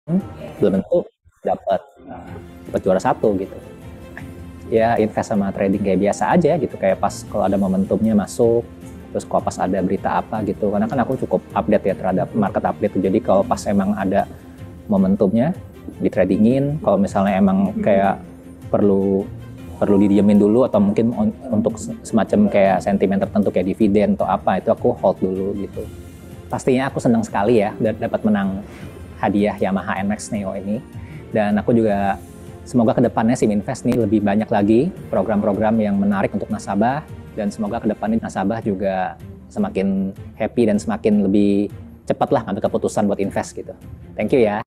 belum tentu dapat juara satu gitu. Ya invest sama trading kayak biasa aja gitu, kayak pas kalau ada momentumnya masuk, terus kalau pas ada berita apa gitu, karena kan aku cukup update ya terhadap market update, jadi kalau pas emang ada momentumnya di tradingin, kalau misalnya emang kayak perlu didiemin dulu atau mungkin untuk semacam kayak sentimen tertentu kayak dividen atau apa, itu aku hold dulu gitu. Pastinya aku senang sekali ya dapat menang hadiah Yamaha NMAX Neo ini, dan aku juga semoga kedepannya Siminvest nih lebih banyak lagi program-program yang menarik untuk nasabah, dan semoga kedepannya nasabah juga semakin happy dan semakin lebih cepat lah ngambil keputusan buat invest gitu. Thank you ya.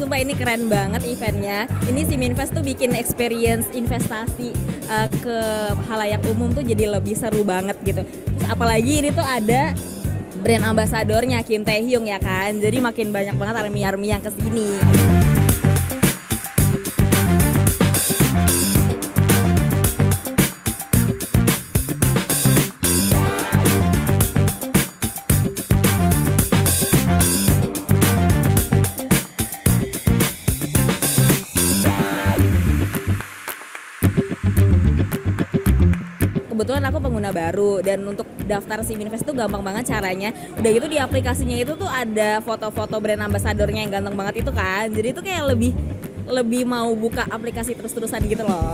Sumpah ini keren banget eventnya. Ini Siminvest tuh bikin experience investasi ke halayak umum tuh jadi lebih seru banget gitu. Terus apalagi ini tuh ada brand ambasadornya Kim Taehyung ya kan. Jadi makin banyak banget army-army yang kesini. Kebetulan aku pengguna baru, dan untuk daftar Siminvest tuh gampang banget caranya. Udah gitu di aplikasinya itu tuh ada foto-foto brand ambasadornya yang ganteng banget itu kan. Jadi itu kayak lebih mau buka aplikasi terus-terusan gitu loh.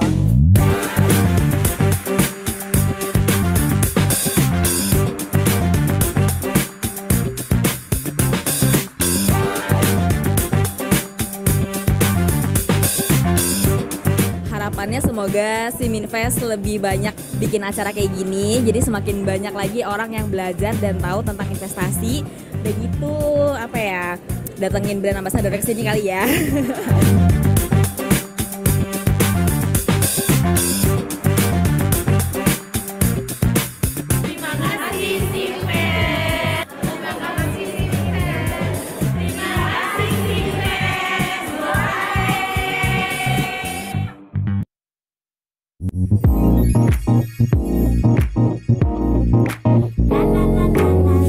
Harapannya semoga Siminvest lebih banyak bikin acara kayak gini, jadi semakin banyak lagi orang yang belajar dan tahu tentang investasi. Udah gitu apa ya, datengin brand ambassador ke sini kali ya.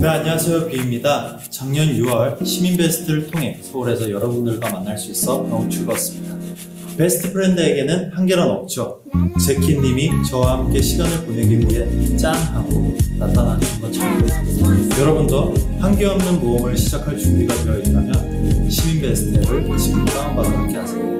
네, 안녕하세요. 비입니다. 작년 6월 시민베스트를 통해 서울에서 여러분들과 만날 수 있어 너무 즐거웠습니다. 베스트 프렌드에게는 한계란 없죠. 제키님이 저와 함께 시간을 보내기 위해 짠 하고 나타나는 것처럼 여러분도 한계 없는 모험을 시작할 준비가 되어 있다면 시민베스트 앱을 지금 다운받아 놓게 하세요.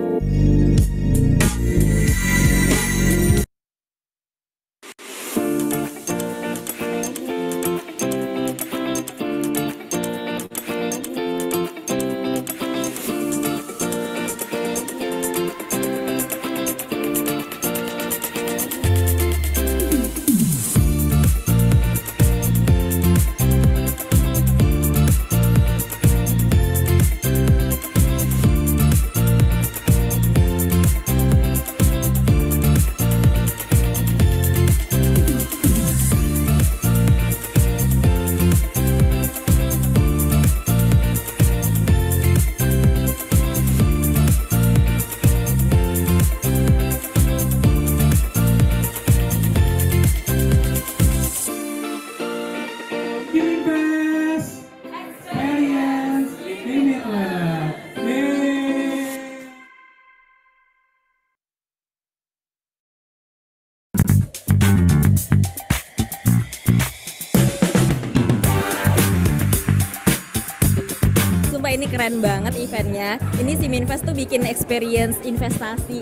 keren banget eventnya. Ini si Minvest tuh bikin experience investasi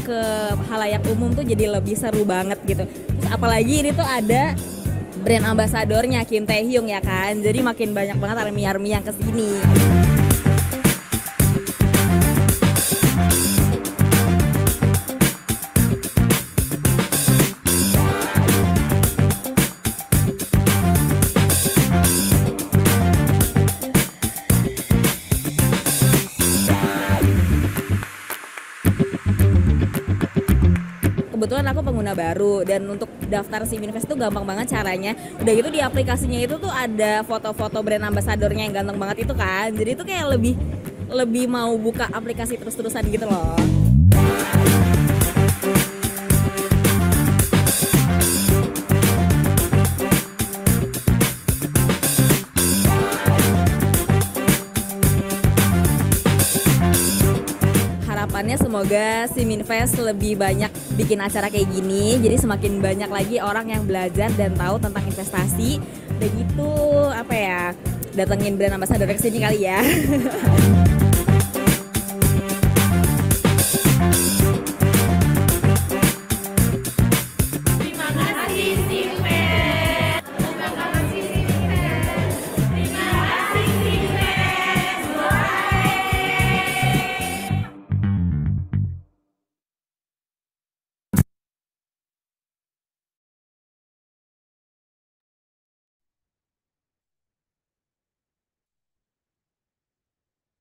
ke halayak umum tuh jadi lebih seru banget gitu. Terus apalagi ini tuh ada brand ambasadornya Kim Tae Hyung ya kan. Jadi makin banyak banget army-army yang kesini. Kebetulan aku pengguna baru dan untuk daftar SIM Invest tuh gampang banget caranya. Udah gitu di aplikasinya itu tuh ada foto-foto brand ambasadornya yang ganteng banget itu kan. Jadi itu kayak lebih lebih mau buka aplikasi terus-terusan gitu loh. Harapannya semoga si Minvest lebih banyak bikin acara kayak gini, jadi semakin banyak lagi orang yang belajar dan tahu tentang investasi. Udah gitu apa ya, datengin brand ambassador ke sini kali ya.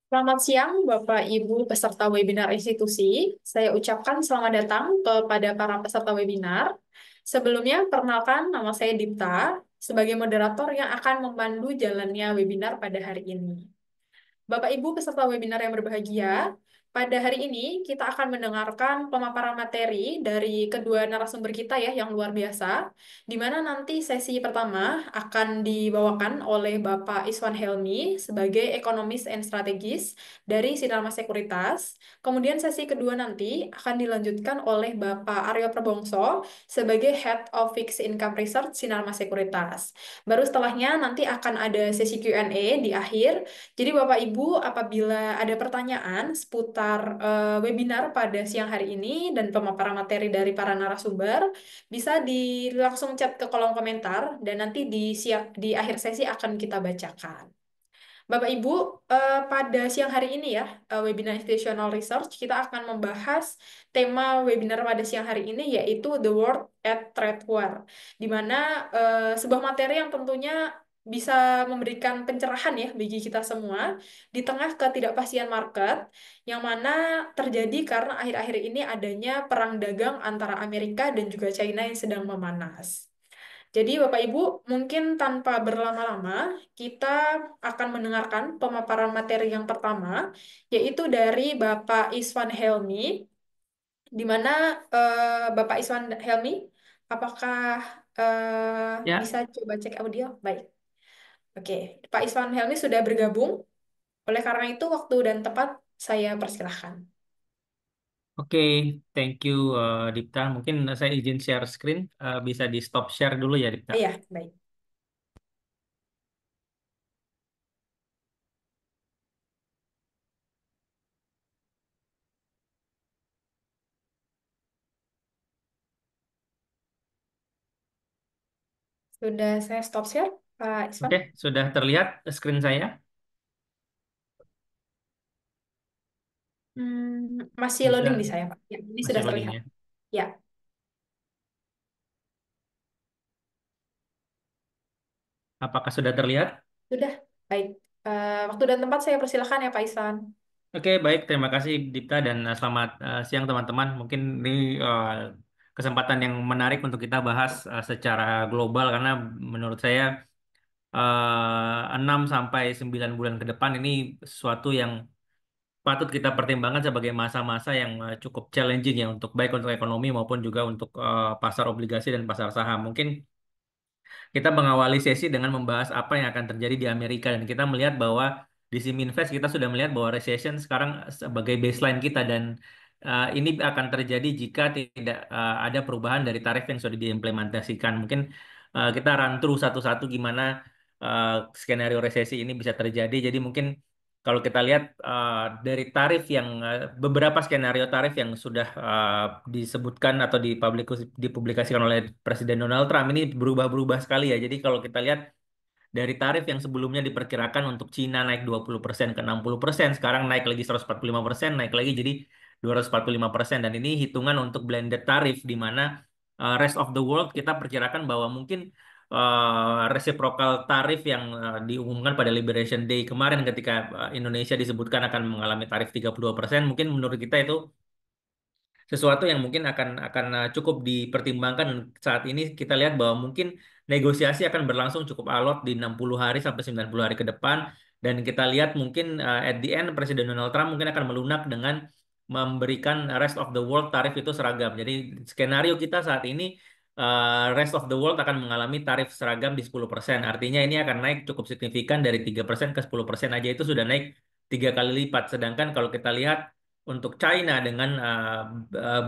Selamat siang, Bapak Ibu peserta webinar institusi. Saya ucapkan selamat datang kepada para peserta webinar. Sebelumnya, perkenalkan nama saya Dipta sebagai moderator yang akan memandu jalannya webinar pada hari ini. Bapak Ibu peserta webinar yang berbahagia, pada hari ini kita akan mendengarkan pemaparan materi dari kedua narasumber kita ya yang luar biasa, di mana nanti sesi pertama akan dibawakan oleh Bapak Iswan Helmi sebagai ekonomis and strategis dari Sinarmas Sekuritas. Kemudian sesi kedua nanti akan dilanjutkan oleh Bapak Aryo Probongso sebagai Head of Fixed Income Research Sinarmas Sekuritas. Baru setelahnya nanti akan ada sesi Q&A di akhir. Jadi Bapak Ibu, apabila ada pertanyaan seputar webinar pada siang hari ini dan pemaparan materi dari para narasumber, bisa langsung chat ke kolom komentar dan nanti di akhir sesi akan kita bacakan. Bapak Ibu, pada siang hari ini ya, webinar Institutional Research, kita akan membahas tema webinar pada siang hari ini yaitu The World at Trade War, di mana sebuah materi yang tentunya bisa memberikan pencerahan ya bagi kita semua di tengah ketidakpastian market yang mana terjadi karena akhir-akhir ini adanya perang dagang antara Amerika dan juga China yang sedang memanas. Jadi Bapak Ibu, mungkin tanpa berlama-lama, kita akan mendengarkan pemaparan materi yang pertama, yaitu dari Bapak Iswan Helmi, di mana Bapak Iswan Helmi, apakah Ya, bisa coba cek audio? Baik. Oke, Pak Iswan Helmi sudah bergabung, oleh karena itu waktu dan tempat saya persilahkan. oke. Thank you, Dipta. Mungkin saya izin share screen. Bisa di stop share dulu ya, Dipta. Iya, baik. Sudah saya stop share, Pak Iswan? Oke, sudah terlihat screen saya? Masih loading di Bisa saya, Pak. Ya, ini masih sudah loading terlihat. ya. Ya. Apakah sudah terlihat? Sudah, baik. Waktu dan tempat saya persilakan ya Pak Ihsan. Oke, baik. Terima kasih, Dipta, dan selamat siang, teman-teman. Mungkin ini kesempatan yang menarik untuk kita bahas secara global karena menurut saya 6 sampai 9 bulan ke depan ini sesuatu yang patut kita pertimbangkan sebagai masa-masa yang cukup challenging ya untuk baik untuk ekonomi maupun juga untuk pasar obligasi dan pasar saham. Mungkin kita mengawali sesi dengan membahas apa yang akan terjadi di Amerika dan kita melihat bahwa di Siminvest kita sudah melihat bahwa recession sekarang sebagai baseline kita dan ini akan terjadi jika tidak ada perubahan dari tarif yang sudah diimplementasikan. Mungkin kita run through satu-satu gimana skenario resesi ini bisa terjadi. Jadi mungkin kalau kita lihat dari tarif yang beberapa skenario tarif yang sudah disebutkan atau dipublikasikan oleh Presiden Donald Trump ini berubah-berubah sekali ya. Jadi kalau kita lihat dari tarif yang sebelumnya diperkirakan untuk Cina naik 20% ke 60%, sekarang naik lagi 145%, naik lagi jadi 245%. Dan ini hitungan untuk blended tarif, di mana rest of the world kita perkirakan bahwa mungkin reciprocal tarif yang diumumkan pada Liberation Day kemarin ketika Indonesia disebutkan akan mengalami tarif 32%, mungkin menurut kita itu sesuatu yang mungkin akan cukup dipertimbangkan. Saat ini kita lihat bahwa mungkin negosiasi akan berlangsung cukup alot di 60 hari sampai 90 hari ke depan, dan kita lihat mungkin at the end Presiden Donald Trump mungkin akan melunak dengan memberikan rest of the world tarif itu seragam. Jadi skenario kita saat ini rest of the world akan mengalami tarif seragam di 10%. Artinya ini akan naik cukup signifikan dari 3% ke 10% aja, itu sudah naik 3 kali lipat. Sedangkan kalau kita lihat untuk China dengan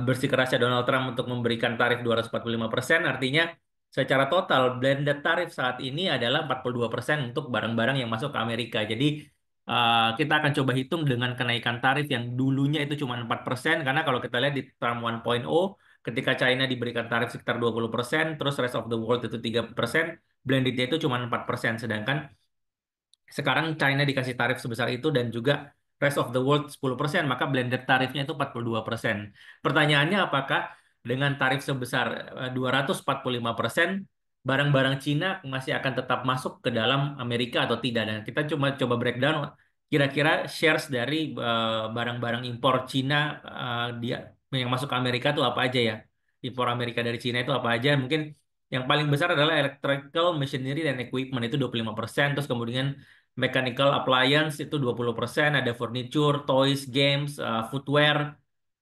bersikeras Donald Trump untuk memberikan tarif 245%, artinya secara total blended tarif saat ini adalah 42% untuk barang-barang yang masuk ke Amerika. Jadi kita akan coba hitung dengan kenaikan tarif yang dulunya itu cuma 4%, karena kalau kita lihat di Trump 1.0, ketika China diberikan tarif sekitar 20%, terus rest of the world itu 3%, blendednya itu cuma 4%. Sedangkan sekarang China dikasih tarif sebesar itu dan juga rest of the world 10%, maka blended tarifnya itu 42%. Pertanyaannya, apakah dengan tarif sebesar 245%, barang-barang Cina masih akan tetap masuk ke dalam Amerika atau tidak? Dan kita coba breakdown kira-kira shares dari barang-barang impor Cina dia yang masuk ke Amerika itu apa aja ya? Impor Amerika dari Cina itu apa aja? Mungkin yang paling besar adalah electrical, machinery, dan equipment itu 25%. Terus kemudian mechanical appliance itu 20%, ada furniture, toys, games, footwear,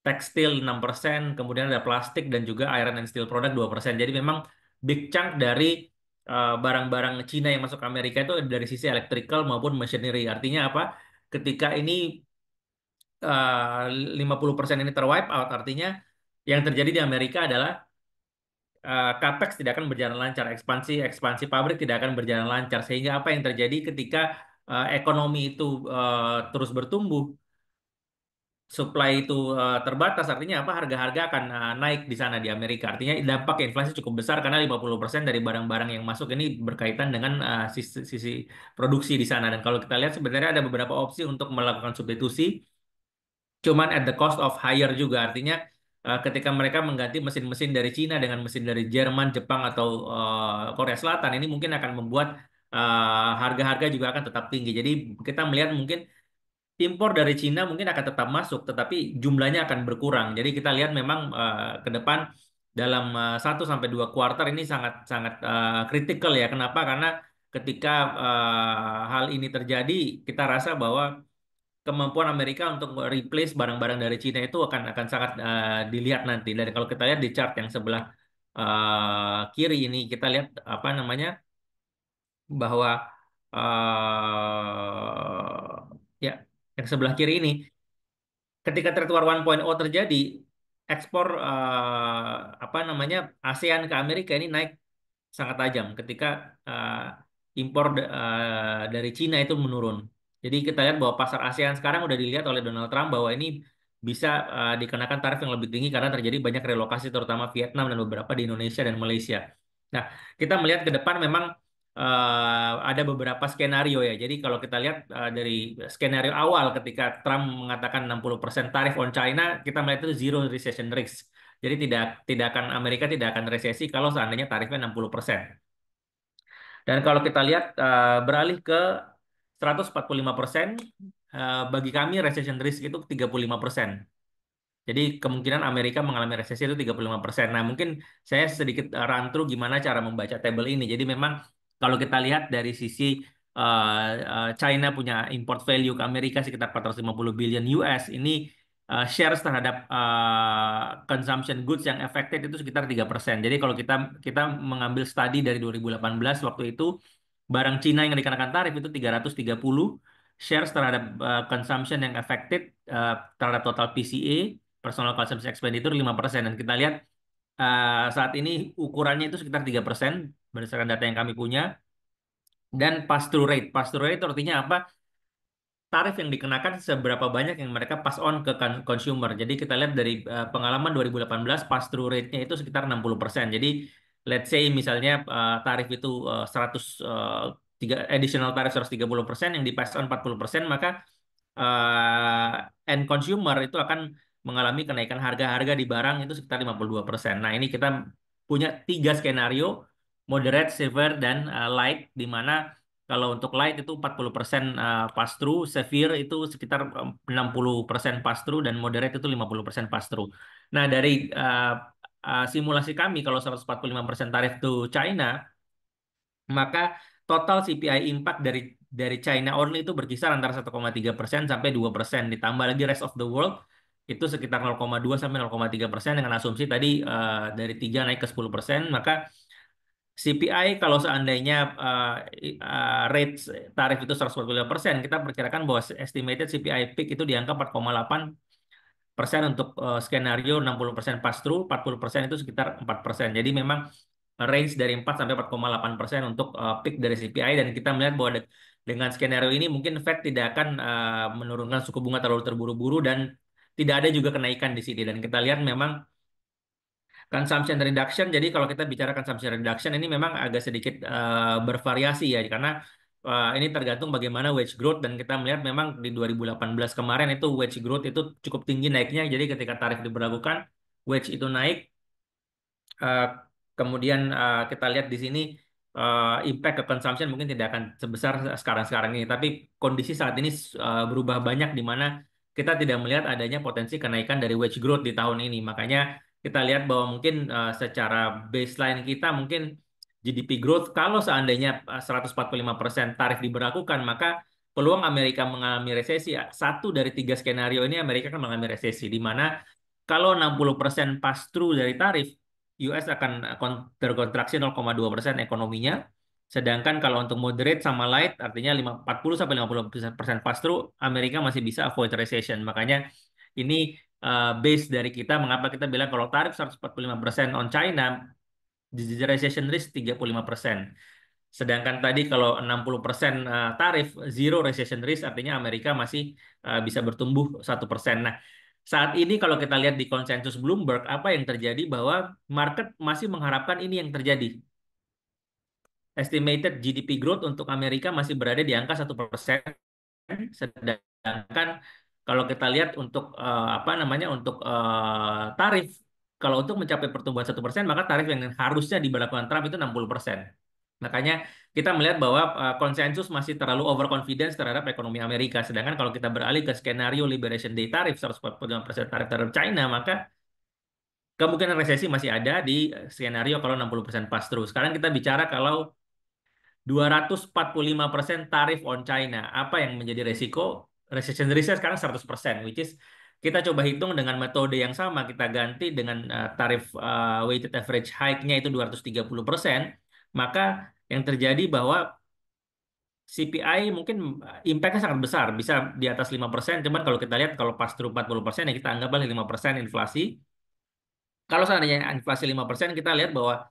tekstil 6%, kemudian ada plastik dan juga iron and steel product 2%. Jadi memang big chunk dari barang-barang Cina yang masuk ke Amerika itu dari sisi electrical maupun machinery. Artinya apa? Ketika ini 50% ini terwipe out, artinya yang terjadi di Amerika adalah capex tidak akan berjalan lancar, ekspansi ekspansi pabrik tidak akan berjalan lancar, sehingga apa yang terjadi ketika ekonomi itu terus bertumbuh, supply itu terbatas, artinya apa? Harga-harga akan naik di sana di Amerika. Artinya dampak inflasi cukup besar karena 50% dari barang-barang yang masuk ini berkaitan dengan sisi produksi di sana. Dan kalau kita lihat sebenarnya ada beberapa opsi untuk melakukan substitusi, cuman at the cost of higher juga. Artinya ketika mereka mengganti mesin-mesin dari Cina dengan mesin dari Jerman, Jepang, atau Korea Selatan, ini mungkin akan membuat harga-harga juga akan tetap tinggi. Jadi kita melihat mungkin impor dari Cina mungkin akan tetap masuk, tetapi jumlahnya akan berkurang. Jadi kita lihat memang ke depan dalam 1 sampai 2 kuartal ini sangat sangat kritikal ya. Kenapa? Karena ketika hal ini terjadi, kita rasa bahwa kemampuan Amerika untuk replace barang-barang dari Cina itu akan sangat dilihat nanti. Dan kalau kita lihat di chart yang sebelah kiri ini, kita lihat apa namanya, bahwa ya, yang sebelah kiri ini, ketika Trade War 1.0 terjadi, ekspor apa namanya ASEAN ke Amerika ini naik sangat tajam ketika impor dari Cina itu menurun. Jadi kita lihat bahwa pasar ASEAN sekarang udah dilihat oleh Donald Trump bahwa ini bisa dikenakan tarif yang lebih tinggi karena terjadi banyak relokasi terutama Vietnam dan beberapa di Indonesia dan Malaysia. Nah, kita melihat ke depan memang ada beberapa skenario ya. Jadi kalau kita lihat dari skenario awal ketika Trump mengatakan 60% tarif on China, kita melihat itu zero recession risk. Jadi tidak akan, Amerika tidak akan resesi kalau seandainya tarifnya 60%. Dan kalau kita lihat beralih ke 145%, bagi kami recession risk itu 35%. Jadi kemungkinan Amerika mengalami resesi itu 35%. Nah, mungkin saya sedikit run through gimana cara membaca table ini. Jadi memang kalau kita lihat dari sisi China punya import value ke Amerika sekitar 450 billion US. Ini shares terhadap consumption goods yang affected itu sekitar 3%. Jadi kalau kita kita mengambil studi dari 2018, waktu itu barang Cina yang dikenakan tarif itu 330, shares terhadap consumption yang affected terhadap total PCE, personal consumption expenditure, 5%. Dan kita lihat saat ini ukurannya itu sekitar 3% berdasarkan data yang kami punya. Dan pass-through rate. Pass-through rate artinya apa? tarif yang dikenakan seberapa banyak yang mereka pass on ke consumer. Jadi kita lihat dari pengalaman 2018 pass through rate-nya itu sekitar 60%. Jadi let's say misalnya tarif itu 100 additional tarif 130% yang di pass on 40%, maka end consumer itu akan mengalami kenaikan harga-harga di barang itu sekitar 52%. Nah, ini kita punya tiga skenario, moderate, severe, dan light, di mana kalau untuk light itu 40% pass through, severe itu sekitar 60% pass through, dan moderate itu 50% pass through. Nah, dari simulasi kami, kalau 145% tarif itu China, maka total CPI impact dari China only itu berkisar antara 1,3% sampai 2%, ditambah lagi rest of the world itu sekitar 0,2 sampai 0,3% dengan asumsi tadi dari 3 naik ke 10%. Maka CPI kalau seandainya rate tarif itu 145%, kita perkirakan bahwa estimated CPI peak itu di angka 4,8% untuk skenario 60% pass through, 40% itu sekitar 4%. Jadi memang range dari 4 sampai 4,8% untuk peak dari CPI, dan kita melihat bahwa dengan skenario ini mungkin Fed tidak akan menurunkan suku bunga terlalu terburu-buru, dan tidak ada juga kenaikan di sini. Dan kita lihat memang consumption reduction. Jadi kalau kita bicara consumption reduction ini memang agak sedikit bervariasi ya, karena ini tergantung bagaimana wage growth, dan kita melihat memang di 2018 kemarin itu wage growth itu cukup tinggi naiknya. Jadi ketika tarif diberlakukan, wage itu naik. Eh, Kemudian kita lihat di sini impact ke consumption mungkin tidak akan sebesar sekarang-sekarang ini, tapi kondisi saat ini berubah banyak, di mana kita tidak melihat adanya potensi kenaikan dari wage growth di tahun ini. Makanya kita lihat bahwa mungkin secara baseline kita mungkin GDP growth kalau seandainya 145% tarif diberlakukan, maka peluang Amerika mengalami resesi, satu dari tiga skenario ini Amerika akan mengalami resesi, di mana kalau 60% pass through dari tarif, US akan terkontraksi 0,2% ekonominya. Sedangkan kalau untuk moderate sama light, artinya 40 sampai 50% pass through, Amerika masih bisa avoid recession. Makanya ini base dari kita, mengapa kita bilang kalau tarif 145% on China, the recession risk 35%. Sedangkan tadi kalau 60% tarif, zero recession risk, artinya Amerika masih bisa bertumbuh 1%. Nah, saat ini kalau kita lihat di konsensus Bloomberg, apa yang terjadi bahwa market masih mengharapkan ini yang terjadi. Estimated GDP growth untuk Amerika masih berada di angka 1%, sedangkan kalau kita lihat untuk apa namanya untuk tarif, kalau untuk mencapai pertumbuhan 1%, maka tarif yang harusnya diberlakukan Trump itu 60%. Makanya kita melihat bahwa konsensus masih terlalu overconfidence terhadap ekonomi Amerika. Sedangkan kalau kita beralih ke skenario Liberation Day tarif 145% tarif terhadap China, maka kemungkinan resesi masih ada di skenario kalau 60% pass through. Sekarang kita bicara kalau 245% tarif on China. Apa yang menjadi resiko? Recession risk sekarang 100%, which is kita coba hitung dengan metode yang sama, kita ganti dengan tarif weighted average hike-nya itu 230%, maka yang terjadi bahwa CPI mungkin impact-nya sangat besar, bisa di atas 5%, cuman kalau kita lihat kalau pass through 40%, ya kita anggaplah 5% inflasi. Kalau seandainya inflasi 5%, kita lihat bahwa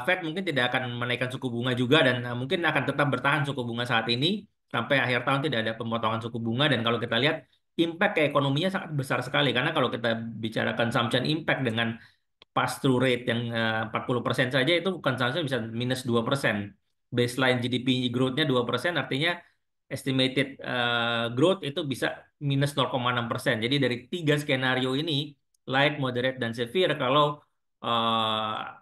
Fed mungkin tidak akan menaikkan suku bunga juga, dan mungkin akan tetap bertahan suku bunga saat ini sampai akhir tahun, tidak ada pemotongan suku bunga. Dan kalau kita lihat impact ke ekonominya sangat besar sekali, karena kalau kita bicara consumption impact dengan pass through rate yang 40% saja, itu consumption bisa minus 2%. Baseline GDP growth-nya 2%, artinya estimated growth itu bisa minus 0,6%. Jadi dari tiga skenario ini, light, moderate, dan severe, kalau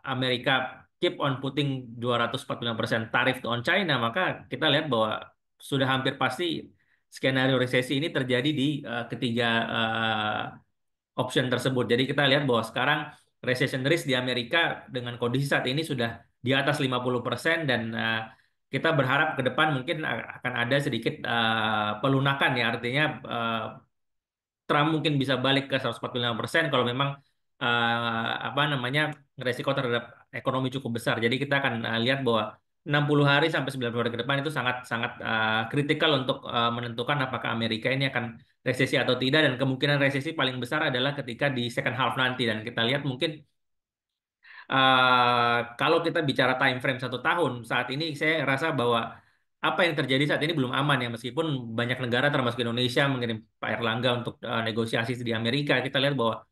Amerika keep on putting 245% tarif on China, maka kita lihat bahwa sudah hampir pasti skenario resesi ini terjadi di ketiga option tersebut. Jadi kita lihat bahwa sekarang recession risk di Amerika dengan kondisi saat ini sudah di atas 50%, dan kita berharap ke depan mungkin akan ada sedikit pelunakan ya, artinya Trump mungkin bisa balik ke 145% kalau memang apa namanya resiko terhadap ekonomi cukup besar. Jadi kita akan lihat bahwa 60 hari sampai 90 hari ke depan itu sangat sangat kritikal untuk menentukan apakah Amerika ini akan resesi atau tidak, dan kemungkinan resesi paling besar adalah ketika di second half nanti. Dan kita lihat mungkin kalau kita bicara time frame 1 tahun, saat ini saya rasa bahwa apa yang terjadi saat ini belum aman ya, meskipun banyak negara termasuk Indonesia mengirim Pak Erlangga untuk negosiasi di Amerika. Kita lihat bahwa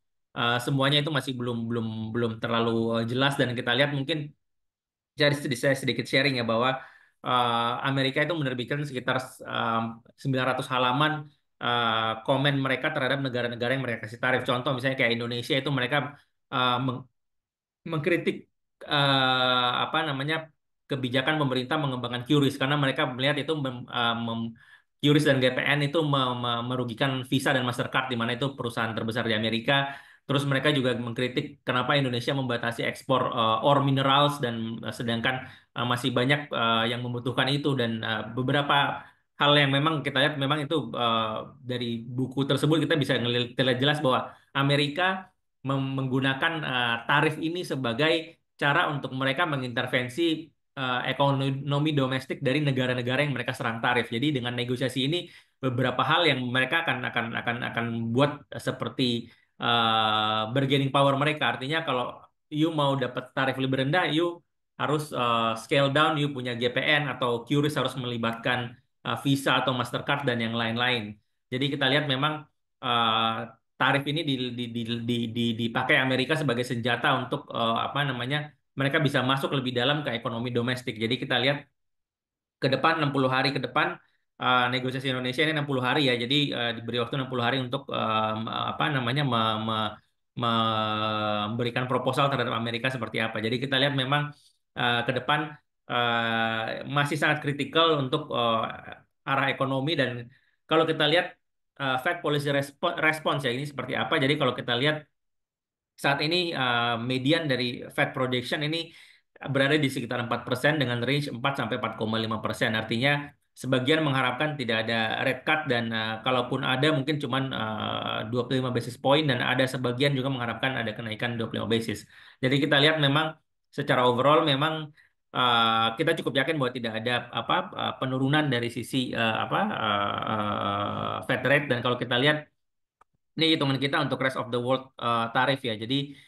semuanya itu masih belum belum belum terlalu jelas, dan kita lihat mungkin saya sedikit sharing ya bahwa Amerika itu menerbitkan sekitar 900 halaman komen mereka terhadap negara-negara yang mereka kasih tarif. Contoh misalnya kayak Indonesia itu mereka uh, mengkritik apa namanya kebijakan pemerintah mengembangkan QRIS karena mereka melihat itu QRIS dan GPN itu merugikan Visa dan Mastercard di mana itu perusahaan terbesar di Amerika. Terus mereka juga mengkritik kenapa Indonesia membatasi ekspor ore minerals dan sedangkan masih banyak yang membutuhkan itu, dan beberapa hal yang memang kita lihat memang itu dari buku tersebut kita bisa ngelihat jelas bahwa Amerika tarif ini sebagai cara untuk mereka mengintervensi ekonomi domestik dari negara-negara yang mereka serang tarif. Jadi dengan negosiasi ini beberapa hal yang mereka akan buat seperti bargaining power mereka. Artinya kalau you mau dapat tarif lebih rendah, you harus scale down, you punya GPN atau QRIS harus melibatkan Visa atau Mastercard dan yang lain-lain. Jadi kita lihat memang uh, tarif ini dipakai Amerika sebagai senjata untuk apa namanya mereka bisa masuk lebih dalam ke ekonomi domestik. Jadi kita lihat ke depan 60 hari ke depan negosiasi Indonesia ini 60 hari ya. Jadi diberi waktu 60 hari untuk apa namanya memberikan proposal terhadap Amerika seperti apa. Jadi kita lihat memang ke depan masih sangat kritikal untuk arah ekonomi, dan kalau kita lihat Fed policy response ya ini seperti apa. Jadi kalau kita lihat saat ini median dari Fed projection ini berada di sekitar 4% dengan range 4 sampai 4,5%. Artinya sebagian mengharapkan tidak ada rate cut, dan kalaupun ada mungkin cuman 25 basis point, dan ada sebagian juga mengharapkan ada kenaikan 25 basis. Jadi kita lihat memang secara overall memang kita cukup yakin bahwa tidak ada apa penurunan dari sisi Fed rate, dan kalau kita lihat ini hitungan kita untuk rest of the world tarif ya. Jadi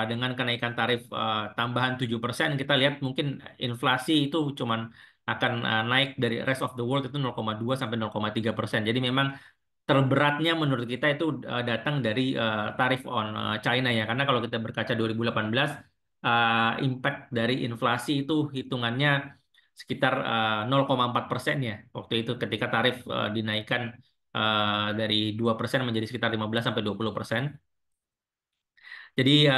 dengan kenaikan tarif tambahan 7%, kita lihat mungkin inflasi itu cuman akan naik dari rest of the world itu 0,2 sampai 0,3%. Jadi memang terberatnya menurut kita itu datang dari tarif on China ya. Karena kalau kita berkaca 2018 impact dari inflasi itu hitungannya sekitar 0,4% ya. Waktu itu ketika tarif dinaikkan dari 2% menjadi sekitar 15 sampai 20%. Jadi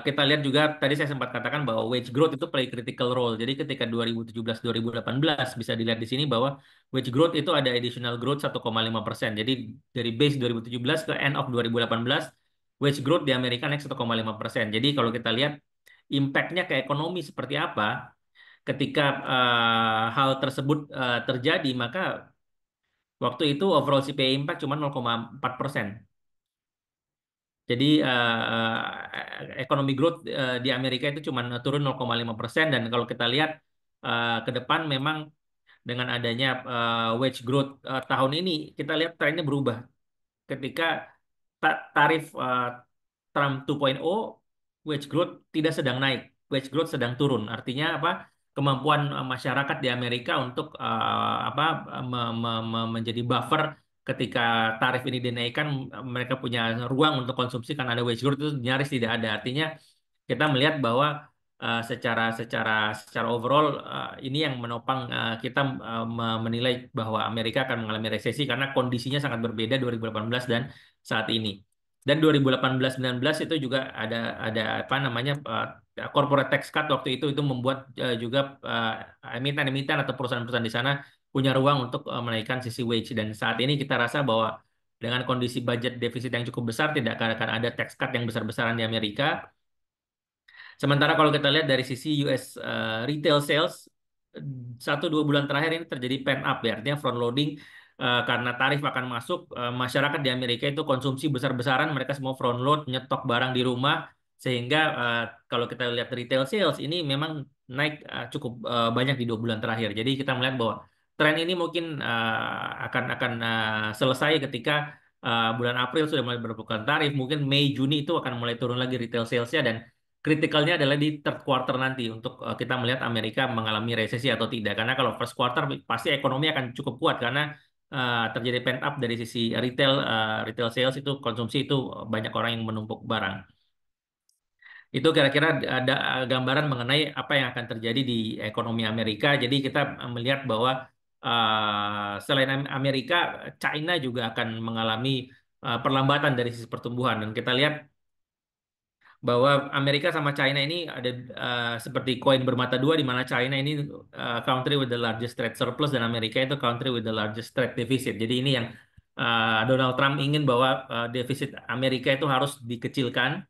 kita lihat juga tadi saya sempat katakan bahwa wage growth itu play critical role. Jadi ketika 2017-2018 bisa dilihat di sini bahwa wage growth itu ada additional growth 1,5%. Jadi dari base 2017 ke end of 2018 wage growth di Amerika naik 1,5%. Jadi kalau kita lihat impact-nya ke ekonomi seperti apa ketika hal tersebut terjadi, maka waktu itu overall CPI impact cuma 0,4%. Jadi ekonomi growth di Amerika itu cuma turun 0,5%, dan kalau kita lihat ke depan memang dengan adanya wage growth tahun ini kita lihat trennya berubah. Ketika tarif Trump 2.0, wage growth tidak sedang naik, wage growth sedang turun. Artinya apa? Kemampuan masyarakat di Amerika untuk apa menjadi buffer ketika tarif ini dinaikkan, mereka punya ruang untuk konsumsi karena ada wage growth itu nyaris tidak ada. Artinya kita melihat bahwa secara secara secara overall ini yang menopang kita menilai bahwa Amerika akan mengalami resesi karena kondisinya sangat berbeda 2018 dan saat ini. Dan 2018-19 itu juga ada apa namanya corporate tax cut waktu itu membuat juga emiten-emiten atau perusahaan-perusahaan di sana punya ruang untuk menaikkan sisi wage, dan saat ini kita rasa bahwa dengan kondisi budget defisit yang cukup besar tidak akan ada tax cut yang besar-besaran di Amerika. Sementara kalau kita lihat dari sisi US retail sales, 1-2 bulan terakhir ini terjadi pent up ya, artinya front loading karena tarif akan masuk, masyarakat di Amerika itu konsumsi besar-besaran, mereka semua front load, nyetok barang di rumah, sehingga kalau kita lihat retail sales ini memang naik cukup banyak di 2 bulan terakhir. Jadi kita melihat bahwa tren ini mungkin akan selesai ketika bulan April sudah mulai berlakukan tarif, mungkin Mei Juni itu akan mulai turun lagi retail salesnya, dan kritikalnya adalah di third quarter nanti untuk kita melihat Amerika mengalami resesi atau tidak. Karena kalau first quarter pasti ekonomi akan cukup kuat karena terjadi pent up dari sisi retail sales itu konsumsi itu banyak orang yang menumpuk barang. Itu kira-kira ada gambaran mengenai apa yang akan terjadi di ekonomi Amerika. Jadi kita melihat bahwa selain Amerika, China juga akan mengalami perlambatan dari sisi pertumbuhan. Dan kita lihat bahwa Amerika sama China ini ada seperti koin bermata dua, di mana China ini country with the largest trade surplus dan Amerika itu country with the largest trade deficit. Jadi ini yang Donald Trump ingin bahwa defisit Amerika itu harus dikecilkan.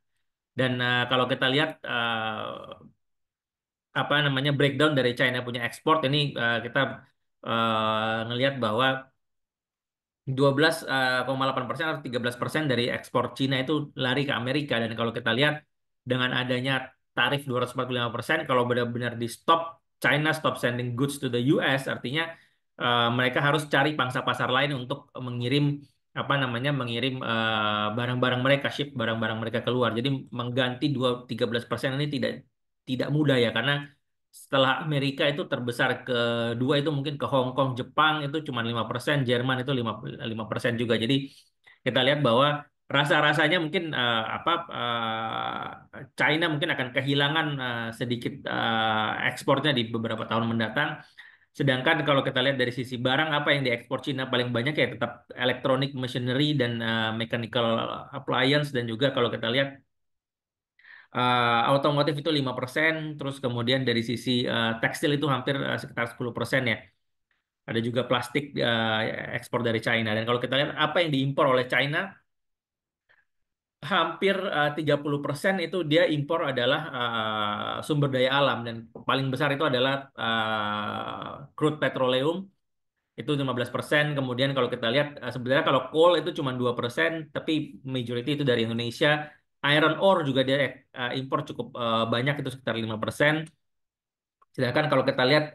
Dan kalau kita lihat apa namanya breakdown dari China punya ekspor ini, kita ngelihat bahwa 12,8% atau 13% dari ekspor Cina itu lari ke Amerika. Dan kalau kita lihat dengan adanya tarif 245%, kalau benar-benar di stop, China stop sending goods to the US, artinya mereka harus cari pangsa pasar lain untuk mengirim apa namanya mengirim barang-barang mereka, ship barang-barang mereka keluar. Jadi mengganti 13% ini tidak tidak mudah ya, karena setelah Amerika itu terbesar kedua itu mungkin ke Hong Kong, Jepang itu cuma 5%, Jerman itu 5% juga. Jadi kita lihat bahwa rasa-rasanya mungkin China mungkin akan kehilangan sedikit ekspornya di beberapa tahun mendatang. Sedangkan kalau kita lihat dari sisi barang, apa yang diekspor Cina paling banyak ya tetap electronic machinery dan mechanical appliance, dan juga kalau kita lihat otomotif itu 5%, terus kemudian dari sisi tekstil itu hampir sekitar 10% ya. Ada juga plastik ekspor dari China. Dan kalau kita lihat apa yang diimpor oleh China, hampir 30% itu dia impor adalah sumber daya alam, dan paling besar itu adalah crude petroleum itu 15%. Kemudian kalau kita lihat sebenarnya kalau coal itu cuma 2%, tapi majority itu dari Indonesia. Iron ore juga dia impor cukup banyak, itu sekitar 5%. Sedangkan kalau kita lihat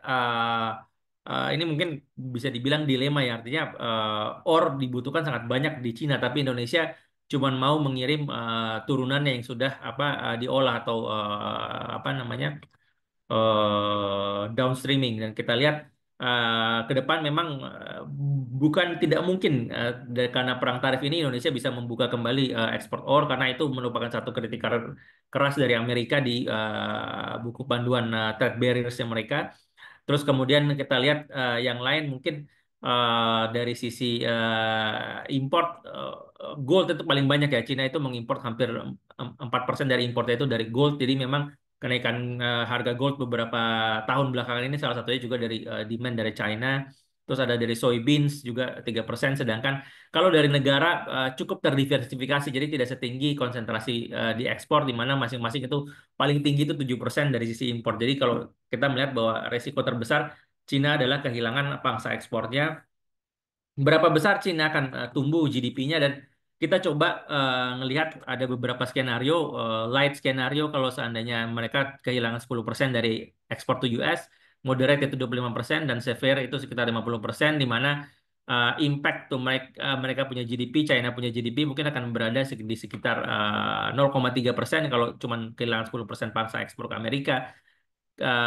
ini mungkin bisa dibilang dilema ya, artinya ore dibutuhkan sangat banyak di Cina, tapi Indonesia cuma mau mengirim turunannya yang sudah diolah atau apa namanya downstreaming. Dan kita lihat ke depan memang bukan tidak mungkin karena perang tarif ini Indonesia bisa membuka kembali ekspor ore, karena itu merupakan satu kritik keras dari Amerika di buku panduan trade barriers-nya mereka. Terus kemudian kita lihat yang lain mungkin dari sisi import, gold itu paling banyak ya. Cina itu mengimpor hampir 4% dari importnya itu dari gold. Jadi memang kenaikan harga gold beberapa tahun belakangan ini salah satunya juga dari demand dari China. Terus ada dari soybeans juga 3%. Sedangkan kalau dari negara cukup terdiversifikasi, jadi tidak setinggi konsentrasi di ekspor, di mana masing-masing itu paling tinggi itu 7% dari sisi impor. Jadi kalau kita melihat bahwa resiko terbesar Cina adalah kehilangan pangsa ekspornya. Berapa besar Cina akan tumbuh GDP-nya, dan kita coba ngelihat ada beberapa skenario, light skenario kalau seandainya mereka kehilangan 10% dari ekspor to US, moderate itu 25%, dan severe itu sekitar 50%, di mana impact to mereka punya GDP, China punya GDP mungkin akan berada di sekitar 0,3% kalau cuma kehilangan 10% pangsa ekspor ke Amerika.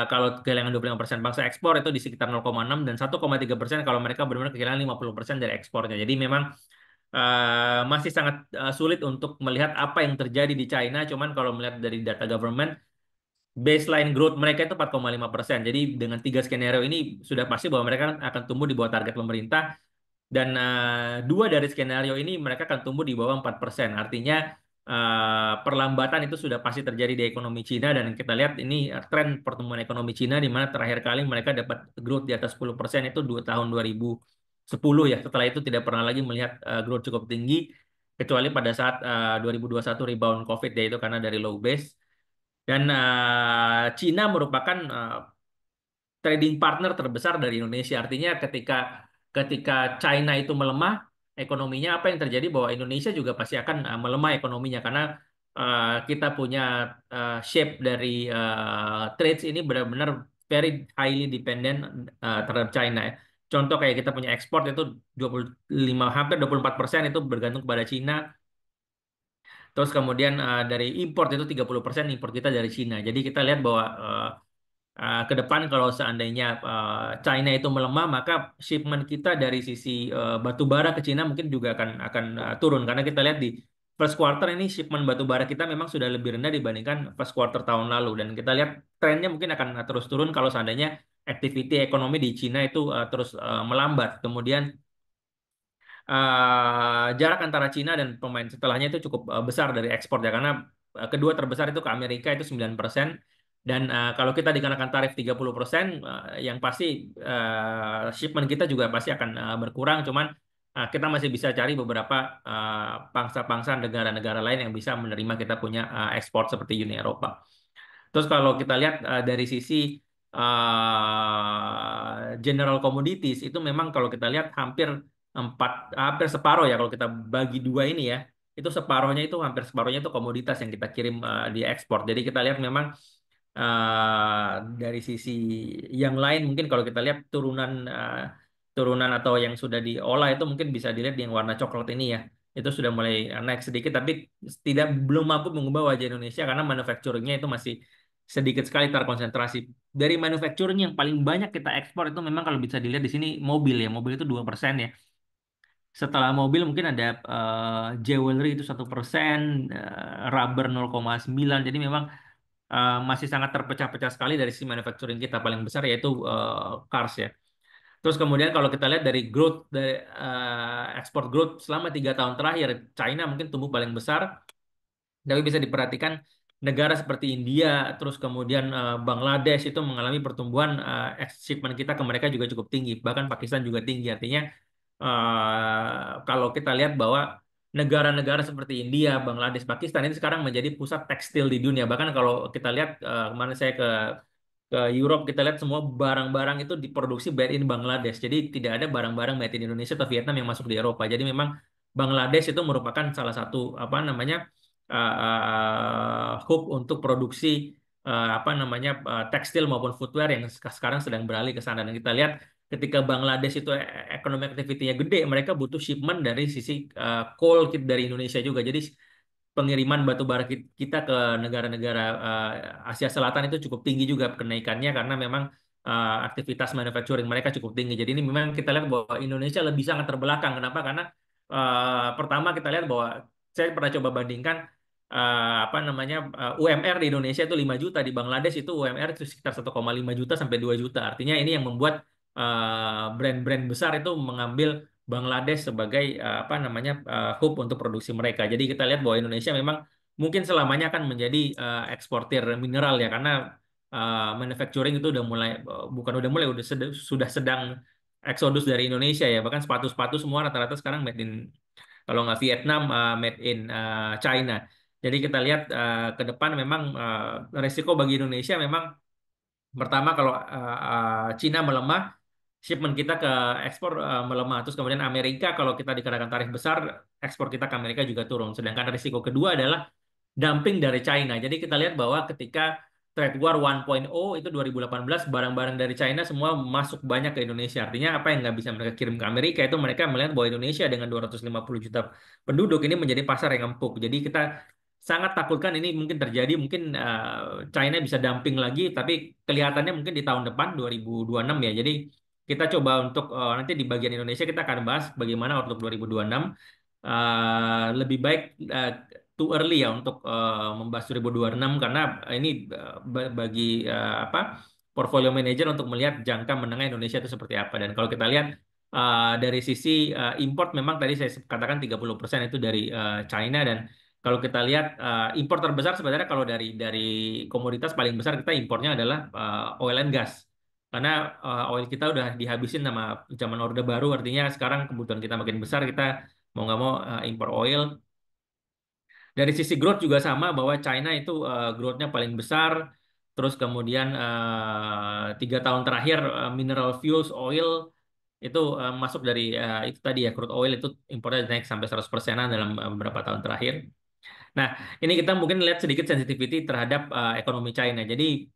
Kalau kehilangan 25% bangsa ekspor itu di sekitar 0,6, dan 1,3% kalau mereka benar-benar kehilangan 50% dari ekspornya. Jadi memang masih sangat sulit untuk melihat apa yang terjadi di China. Cuman kalau melihat dari data government, baseline growth mereka itu 4,5%. Jadi dengan tiga skenario ini sudah pasti bahwa mereka akan tumbuh di bawah target pemerintah. Dan dua dari skenario ini mereka akan tumbuh di bawah 4%. Artinya perlambatan itu sudah pasti terjadi di ekonomi Cina, dan kita lihat ini tren pertumbuhan ekonomi Cina di mana terakhir kali mereka dapat growth di atas 10% itu tahun 2010 ya. Setelah itu tidak pernah lagi melihat growth cukup tinggi, kecuali pada saat 2021 rebound COVID ya, itu karena dari low base. Dan Cina merupakan trading partner terbesar dari Indonesia. Artinya ketika ketika China itu melemah ekonominya, apa yang terjadi bahwa Indonesia juga pasti akan melemah ekonominya, karena kita punya shape dari trades ini benar-benar very highly dependent terhadap China ya. Contoh kayak kita punya ekspor itu 25 hampir 24% itu bergantung kepada China. Terus kemudian dari import itu 30% import kita dari Cina. Jadi kita lihat bahwa ke depan kalau seandainya China itu melemah, maka shipment kita dari sisi batu bara ke Cina mungkin juga akan turun karena kita lihat di first quarter ini shipment batu bara kita memang sudah lebih rendah dibandingkan first quarter tahun lalu dan kita lihat trennya mungkin akan terus turun kalau seandainya activity ekonomi di Cina itu terus melambat. Kemudian jarak antara Cina dan pemain setelahnya itu cukup besar dari ekspor ya karena kedua terbesar itu ke Amerika itu 9% dan kalau kita dikenakan tarif 30% yang pasti shipment kita juga pasti akan berkurang cuman kita masih bisa cari beberapa pangsa-pangsa negara-negara lain yang bisa menerima kita punya ekspor seperti Uni Eropa. Terus kalau kita lihat dari sisi general commodities itu memang kalau kita lihat hampir separuh ya kalau kita bagi dua ini ya itu separuhnya itu hampir separuhnya itu komoditas yang kita kirim di ekspor. Jadi kita lihat memang dari sisi yang lain mungkin kalau kita lihat turunan atau yang sudah diolah itu mungkin bisa dilihat di yang warna coklat ini ya itu sudah mulai naik sedikit tapi belum mampu mengubah wajah Indonesia karena manufacturingnya itu masih sedikit sekali terkonsentrasi. Dari manufacturing yang paling banyak kita ekspor itu memang kalau bisa dilihat di sini mobil ya. Mobil itu 2% ya. Setelah mobil mungkin ada jewelry itu 1%, rubber 0,9. Jadi memang masih sangat terpecah-pecah sekali dari sisi manufacturing kita paling besar yaitu cars ya. Terus kemudian kalau kita lihat dari growth dari ekspor growth selama 3 tahun terakhir, China mungkin tumbuh paling besar. Tapi bisa diperhatikan negara seperti India, terus kemudian Bangladesh itu mengalami pertumbuhan shipment kita ke mereka juga cukup tinggi. Bahkan Pakistan juga tinggi. Artinya kalau kita lihat bahwa negara-negara seperti India, Bangladesh, Pakistan ini sekarang menjadi pusat tekstil di dunia. Bahkan kalau kita lihat kemarin saya ke Europe kita lihat semua barang-barang itu diproduksi made in Bangladesh. Jadi tidak ada barang-barang made in Indonesia atau Vietnam yang masuk di Eropa. Jadi memang Bangladesh itu merupakan salah satu apa namanya hub untuk produksi apa namanya tekstil maupun footwear yang sekarang sedang beralih ke sana. Dan kita lihat ketika Bangladesh itu ekonomi aktivitinya gede, mereka butuh shipment dari sisi coal dari Indonesia juga. Jadi pengiriman batu bara kita ke negara-negara Asia Selatan itu cukup tinggi juga kenaikannya karena memang aktivitas manufacturing mereka cukup tinggi. Jadi ini memang kita lihat bahwa Indonesia lebih sangat terbelakang. Kenapa? Karena pertama kita lihat bahwa saya pernah coba bandingkan apa namanya UMR di Indonesia itu 5 juta, di Bangladesh itu UMR itu sekitar 1,5 juta sampai 2 juta. Artinya ini yang membuat brand-brand besar itu mengambil Bangladesh sebagai apa namanya hub untuk produksi mereka. Jadi kita lihat bahwa Indonesia memang mungkin selamanya akan menjadi eksportir mineral ya karena manufacturing itu udah mulai bukan udah mulai sudah sedang eksodus dari Indonesia ya. Bahkan sepatu-sepatu semua rata-rata sekarang made in kalau nggak Vietnam made in China. Jadi kita lihat ke depan memang resiko bagi Indonesia memang pertama kalau Cina melemah shipment kita ke ekspor melemah. Terus kemudian Amerika kalau kita dikenakan tarif besar, ekspor kita ke Amerika juga turun. Sedangkan risiko kedua adalah dumping dari China. Jadi kita lihat bahwa ketika trade war 1.0 itu 2018 barang-barang dari China semua masuk banyak ke Indonesia. Artinya apa yang nggak bisa mereka kirim ke Amerika itu mereka melihat bahwa Indonesia dengan 250 juta penduduk ini menjadi pasar yang empuk. Jadi kita sangat takutkan ini mungkin terjadi, mungkin China bisa dumping lagi, tapi kelihatannya mungkin di tahun depan 2026 ya. Jadi kita coba untuk nanti di bagian Indonesia kita akan bahas bagaimana outlook 2026. Lebih baik too early ya untuk membahas 2026 karena ini bagi apa portfolio manager untuk melihat jangka menengah Indonesia itu seperti apa. Dan kalau kita lihat dari sisi import memang tadi saya katakan 30% itu dari China dan kalau kita lihat impor terbesar sebenarnya kalau dari komoditas paling besar kita impornya adalah oil and gas. Karena oil kita udah dihabisin sama zaman Orde Baru, artinya sekarang kebutuhan kita makin besar, kita mau nggak mau impor oil. Dari sisi growth juga sama, bahwa China itu growth-nya paling besar. Terus kemudian 3 tahun terakhir mineral fuels, oil, itu masuk dari itu tadi ya, crude oil itu impornya naik sampai 100%-an dalam beberapa tahun terakhir. Nah, ini kita mungkin lihat sedikit sensitivity terhadap ekonomi China. Jadi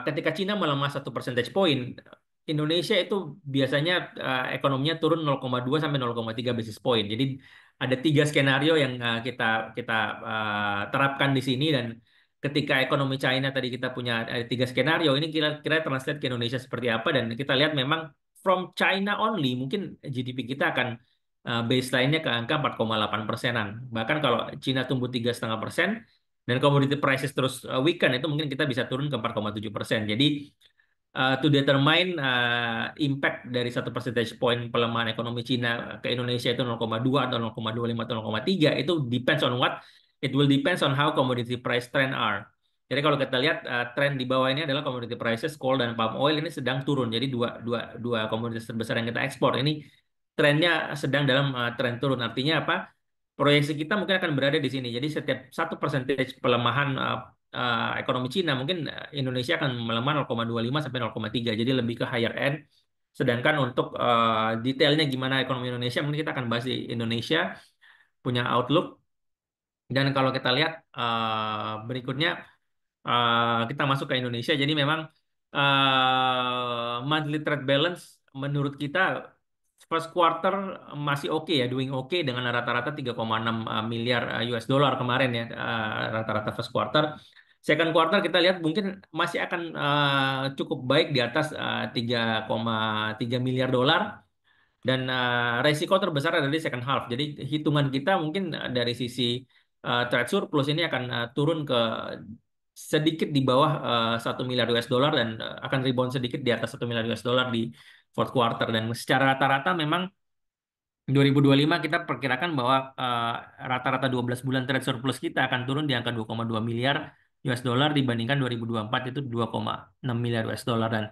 ketika Cina melemah 1 percentage point, Indonesia itu biasanya ekonominya turun 0,2 sampai 0,3 basis point. Jadi ada tiga skenario yang kita kita terapkan di sini dan ketika ekonomi China tadi kita punya ada tiga skenario ini kira-kira translate ke Indonesia seperti apa dan kita lihat memang from China only mungkin GDP kita akan baseline-nya ke angka 4,8 persenan. Bahkan kalau China tumbuh 3,5% dan commodity prices terus weaken itu mungkin kita bisa turun ke 4,7%. Jadi to determine impact dari 1 percentage point pelemahan ekonomi Cina ke Indonesia itu 0,2 atau 0,25 atau 0,3 itu depends on what? It will depends on how commodity price trend are. Jadi kalau kita lihat tren di bawah ini adalah commodity prices coal dan palm oil ini sedang turun. Jadi dua komoditas terbesar yang kita ekspor ini trennya sedang dalam tren turun. Artinya apa? Proyeksi kita mungkin akan berada di sini. Jadi setiap 1 percentage pelemahan ekonomi Cina, mungkin Indonesia akan melemah 0,25 sampai 0,3. Jadi lebih ke higher end. Sedangkan untuk detailnya gimana ekonomi Indonesia, mungkin kita akan bahas di Indonesia punya outlook. Dan kalau kita lihat berikutnya, kita masuk ke Indonesia. Jadi memang monthly trade balance menurut kita first quarter masih oke ya, doing oke dengan rata-rata 3,6 miliar US dollar kemarin ya, rata-rata first quarter. Second quarter kita lihat mungkin masih akan cukup baik di atas 3,3 miliar dolar dan resiko terbesar ada di second half. Jadi hitungan kita mungkin dari sisi trade surplus ini akan turun ke sedikit di bawah 1 miliar US dollar dan akan rebound sedikit di atas 1 miliar US dollar di fourth quarter dan secara rata-rata memang 2025 kita perkirakan bahwa rata-rata 12 bulan trade surplus kita akan turun di angka 2,2 miliar US dollar dibandingkan 2024 itu 2,6 miliar US dollar dan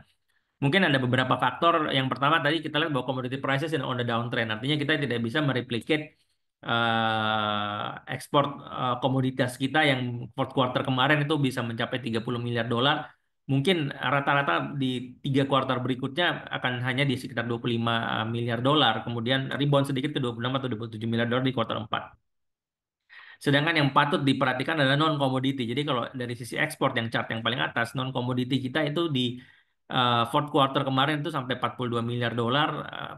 mungkin ada beberapa faktor. Yang pertama tadi kita lihat bahwa commodity prices is on the downtrend. Artinya kita tidak bisa mereplicate ekspor komoditas kita yang fourth quarter kemarin itu bisa mencapai 30 miliar dolar. Mungkin rata-rata di 3 kuartal berikutnya akan hanya di sekitar 25 miliar dolar. Kemudian rebound sedikit ke 26 atau 27 miliar dolar di kuartal 4. Sedangkan yang patut diperhatikan adalah non komoditi. Jadi kalau dari sisi ekspor yang chart yang paling atas, non komoditi kita itu di fourth quarter kemarin itu sampai 42 miliar dolar,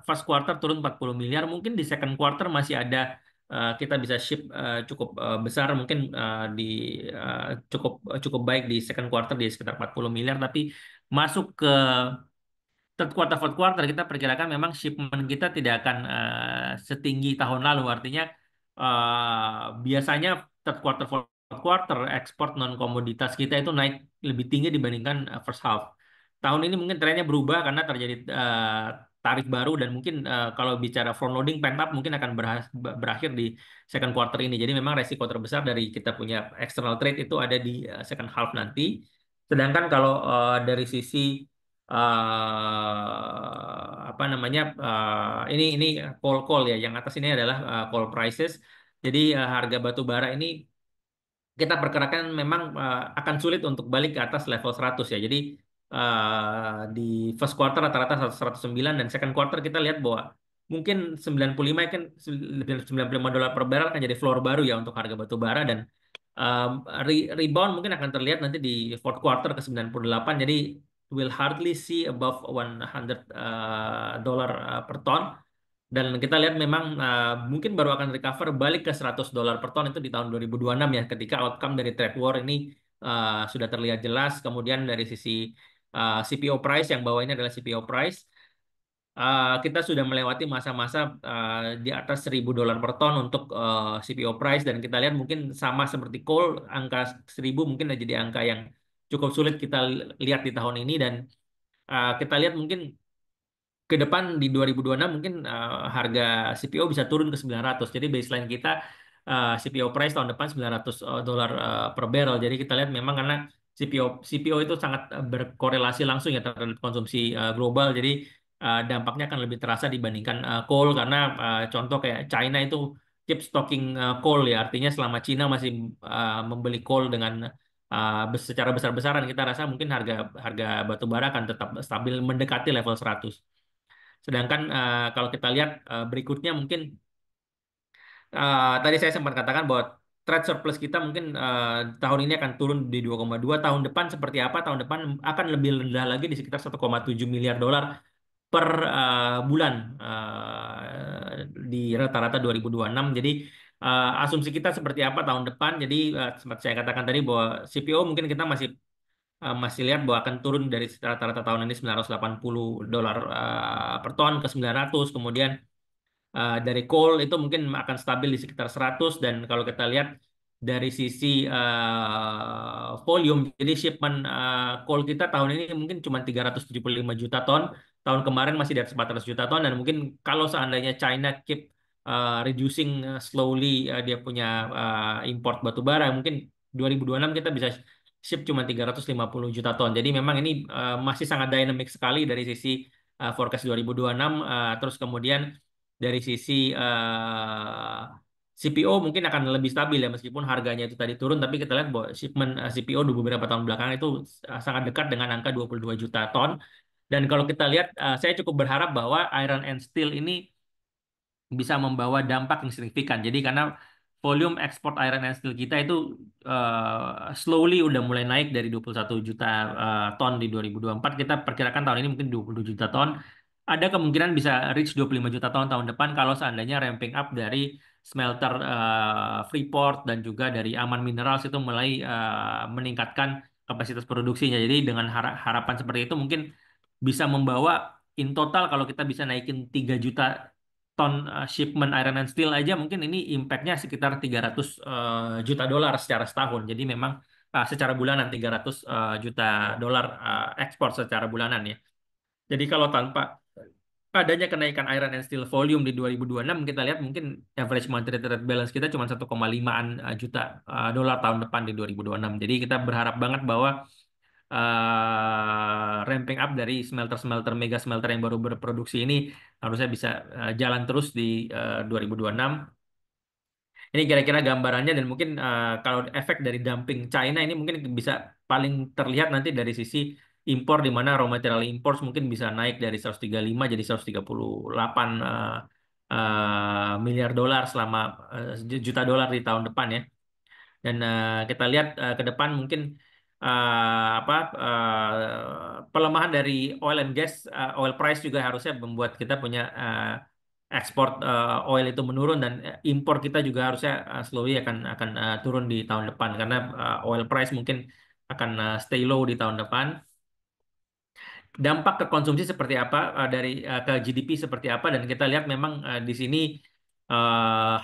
first quarter turun 40 miliar, mungkin di second quarter masih ada kita bisa ship cukup besar, mungkin di cukup cukup baik di second quarter di sekitar 40 miliar, tapi masuk ke third quarter, fourth quarter kita perkirakan memang shipment kita tidak akan setinggi tahun lalu. Artinya biasanya third quarter, fourth quarter ekspor non komoditas kita itu naik lebih tinggi dibandingkan first half. Tahun ini mungkin trennya berubah karena terjadi tarif baru dan mungkin kalau bicara front loading pent up mungkin akan berakhir di second quarter ini. Jadi memang resiko terbesar dari kita punya external trade itu ada di second half nanti. Sedangkan kalau dari sisi apa namanya ini call ya, yang atas ini adalah call prices. Jadi harga batu bara ini kita perkirakan memang akan sulit untuk balik ke atas level 100 ya. Jadi di first quarter rata-rata 109 dan second quarter kita lihat bahwa mungkin 95 kan $95 per barrel akan jadi floor baru ya untuk harga batu bara dan um, rebound mungkin akan terlihat nanti di fourth quarter ke 98. Jadi will hardly see above 100 dollar per ton. Dan kita lihat memang mungkin baru akan recover balik ke $100 per ton itu di tahun 2026 ya, ketika outcome dari trade war ini sudah terlihat jelas. Kemudian dari sisi CPO price, yang bawah ini adalah CPO price, kita sudah melewati masa-masa di atas $1.000 per ton untuk CPO price dan kita lihat mungkin sama seperti coal, angka 1.000 mungkin jadi angka yang cukup sulit kita lihat di tahun ini dan kita lihat mungkin ke depan di 2026 mungkin harga CPO bisa turun ke 900. Jadi baseline kita CPO price tahun depan $900 per barrel. Jadi kita lihat memang karena CPO itu sangat berkorelasi langsung ya terhadap konsumsi global. Jadi dampaknya akan lebih terasa dibandingkan coal karena contoh kayak China itu keep stocking coal ya. Artinya selama China masih membeli coal dengan secara besar-besaran kita rasa mungkin harga harga batu bara akan tetap stabil mendekati level 100. Sedangkan kalau kita lihat berikutnya mungkin tadi saya sempat katakan bahwa trade surplus kita mungkin tahun ini akan turun di 2,2, tahun depan seperti apa? Tahun depan akan lebih rendah lagi di sekitar 1,7 miliar dolar per bulan di rata-rata 2026. Jadi asumsi kita seperti apa tahun depan? Jadi seperti saya katakan tadi bahwa CPO mungkin kita masih lihat bahwa akan turun dari rata-rata tahun ini 980 dolar per ton ke 900. Kemudian dari coal itu mungkin akan stabil di sekitar 100, dan kalau kita lihat dari sisi volume, jadi shipment coal kita tahun ini mungkin cuma 375 juta ton, tahun kemarin masih di atas 400 juta ton, dan mungkin kalau seandainya China keep reducing slowly dia punya import batu bara, mungkin 2026 kita bisa ship cuma 350 juta ton. Jadi memang ini masih sangat dynamic sekali dari sisi forecast 2026. Terus kemudian dari sisi CPO mungkin akan lebih stabil ya, meskipun harganya itu tadi turun, tapi kita lihat bahwa shipment CPO di beberapa tahun belakangan itu sangat dekat dengan angka 22 juta ton. Dan kalau kita lihat, saya cukup berharap bahwa iron and steel ini bisa membawa dampak yang signifikan. Jadi karena volume ekspor iron and steel kita itu slowly udah mulai naik dari 21 juta ton di 2024. Kita perkirakan tahun ini mungkin 22 juta ton. Ada kemungkinan bisa reach 25 juta ton tahun depan kalau seandainya ramping up dari smelter Freeport dan juga dari Aman Minerals itu mulai meningkatkan kapasitas produksinya. Jadi dengan harapan seperti itu mungkin bisa membawa in total kalau kita bisa naikin 3 juta ton shipment iron and steel aja, mungkin ini impactnya sekitar 300 juta dolar secara setahun. Jadi memang secara bulanan 300 juta dolar ekspor secara bulanan ya. Jadi kalau tanpa adanya kenaikan iron and steel volume di 2026, kita lihat mungkin average monthly trade balance kita cuma 1,5-an juta dolar tahun depan di 2026. Jadi kita berharap banget bahwa ramping up dari smelter-smelter mega smelter yang baru berproduksi ini harusnya bisa jalan terus di 2026. Ini kira-kira gambarannya, dan mungkin kalau efek dari dumping China ini mungkin bisa paling terlihat nanti dari sisi impor, di mana raw material imports mungkin bisa naik dari 135 jadi 138 miliar dolar selama juta dolar di tahun depan ya. Dan kita lihat ke depan mungkin apa pelemahan dari oil and gas, oil price juga harusnya membuat kita punya ekspor oil itu menurun, dan impor kita juga harusnya slowly akan turun di tahun depan karena oil price mungkin akan stay low di tahun depan. Dampak ke konsumsi seperti apa, dari ke GDP seperti apa, dan kita lihat memang di sini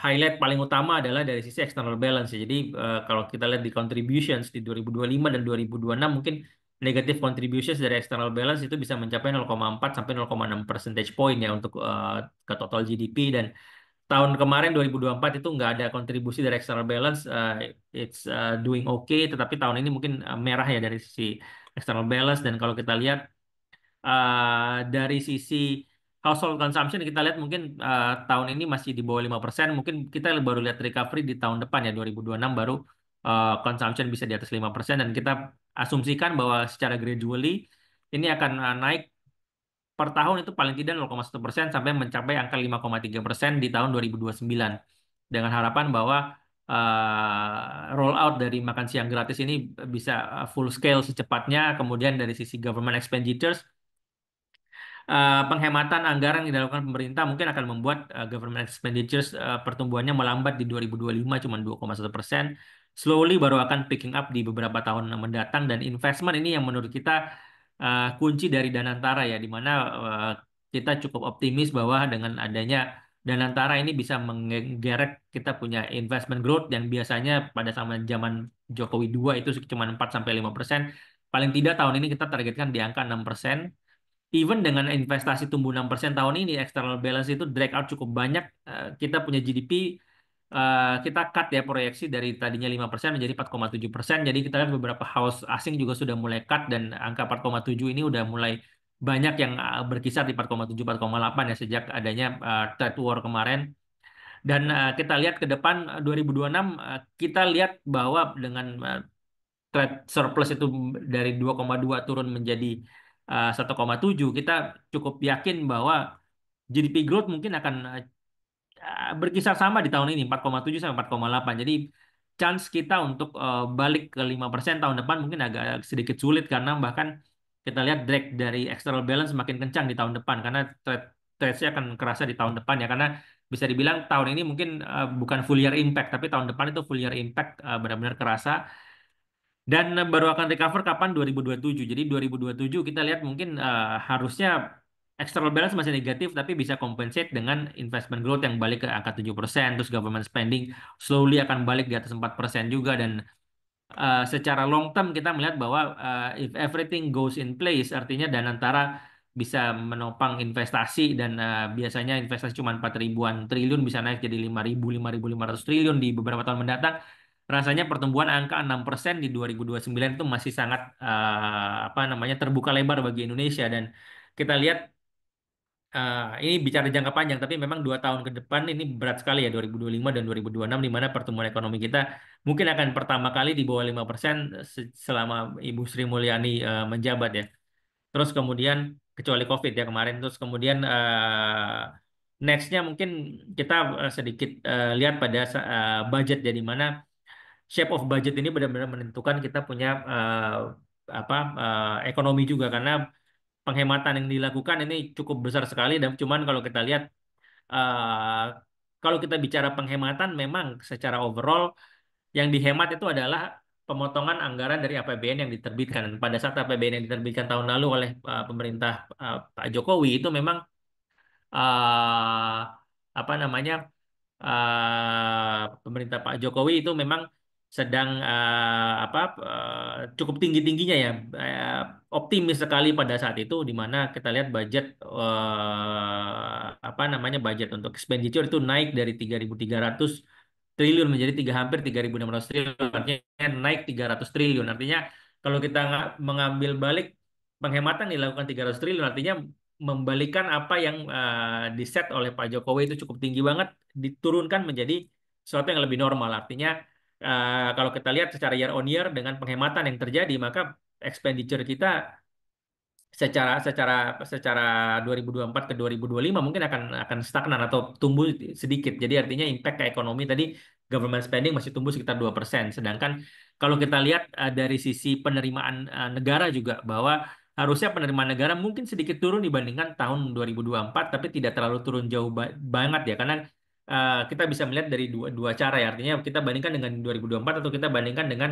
highlight paling utama adalah dari sisi external balance ya. Jadi kalau kita lihat di contributions di 2025 dan 2026 mungkin negative contributions dari external balance itu bisa mencapai 0,4 sampai 0,6 percentage point ya untuk ke total GDP. Dan tahun kemarin 2024 itu nggak ada kontribusi dari external balance, it's doing okay, tetapi tahun ini mungkin merah ya dari sisi external balance. Dan kalau kita lihat dari sisi household consumption, kita lihat mungkin tahun ini masih di bawah 5%. Mungkin kita baru lihat recovery di tahun depan ya, 2026 baru consumption bisa di atas 5%, dan kita asumsikan bahwa secara gradually ini akan naik per tahun itu paling tidak 0,1% sampai mencapai angka 5,3% di tahun 2029. Dengan harapan bahwa roll out dari makan siang gratis ini bisa full scale secepatnya. Kemudian dari sisi government expenditures, penghematan anggaran yang dilakukan pemerintah mungkin akan membuat government expenditures pertumbuhannya melambat di 2025 cuma 2,1%. Slowly baru akan picking up di beberapa tahun mendatang, dan investment ini yang menurut kita kunci dari Danantara ya, di mana kita cukup optimis bahwa dengan adanya Danantara ini bisa menggerek kita punya investment growth yang biasanya pada zaman Jokowi 2 itu cuma 4-5%. Paling tidak tahun ini kita targetkan di angka 6%. Even dengan investasi tumbuh 6% tahun ini, external balance itu drag out cukup banyak. Kita punya GDP, kita cut ya proyeksi dari tadinya 5% menjadi 4,7%. Jadi kita lihat beberapa house asing juga sudah mulai cut, dan angka 4,7 ini udah mulai banyak yang berkisar di 4,7-4,8 ya sejak adanya trade war kemarin. Dan kita lihat ke depan 2026, kita lihat bahwa dengan trade surplus itu dari 2,2 turun menjadi 1,7, kita cukup yakin bahwa GDP growth mungkin akan berkisar sama di tahun ini 4,7 sampai 4,8. Jadi chance kita untuk balik ke 5% tahun depan mungkin agak sedikit sulit karena bahkan kita lihat drag dari external balance semakin kencang di tahun depan karena trade-nya akan kerasa di tahun depan ya karena bisa dibilang tahun ini mungkin bukan full year impact tapi tahun depan itu full year impact benar-benar kerasa dan baru akan recover kapan 2027. Jadi 2027 kita lihat mungkin harusnya external balance masih negatif tapi bisa compensate dengan investment growth yang balik ke angka 7%, terus government spending slowly akan balik di atas 4% juga dan secara long term kita melihat bahwa if everything goes in place artinya Danantara bisa menopang investasi dan biasanya investasi cuma 4 ribuan triliun bisa naik jadi 5.500 triliun di beberapa tahun mendatang. Rasanya pertumbuhan angka 6% di 2029 itu masih sangat apa namanya terbuka lebar bagi Indonesia dan kita lihat ini bicara jangka panjang, tapi memang 2 tahun ke depan ini berat sekali ya 2025 dan 2026 di mana pertumbuhan ekonomi kita mungkin akan pertama kali di bawah 5% selama Ibu Sri Mulyani menjabat ya. Terus kemudian kecuali COVID ya kemarin, terus kemudian nextnya mungkin kita sedikit lihat pada budget ya di mana shape of budget ini benar-benar menentukan kita punya apa ekonomi juga karena penghematan yang dilakukan ini cukup besar sekali dan cuman kalau kita lihat eh, kalau kita bicara penghematan memang secara overall yang dihemat itu adalah pemotongan anggaran dari APBN yang diterbitkan. Dan pada saat APBN yang diterbitkan tahun lalu oleh pemerintah Pak Jokowi itu memang eh, apa namanya pemerintah Pak Jokowi itu memang sedang apa cukup tinggi-tingginya ya optimis sekali pada saat itu di mana kita lihat budget apa namanya budget untuk expenditure itu naik dari 3.300 triliun menjadi hampir 3.600 triliun artinya naik 300 triliun artinya kalau kita mengambil balik penghematan dilakukan 300 triliun artinya membalikan apa yang diset oleh Pak Jokowi itu cukup tinggi banget diturunkan menjadi sesuatu yang lebih normal. Artinya kalau kita lihat secara year on year dengan penghematan yang terjadi maka expenditure kita secara secara secara 2024 ke 2025 mungkin akan stagnan atau tumbuh sedikit. Jadi artinya impact ke ekonomi tadi government spending masih tumbuh sekitar 2%. Sedangkan kalau kita lihat dari sisi penerimaan negara juga bahwa harusnya penerimaan negara mungkin sedikit turun dibandingkan tahun 2024 tapi tidak terlalu turun jauh banget ya karena kita bisa melihat dari dua cara ya. Artinya kita bandingkan dengan 2024 atau kita bandingkan dengan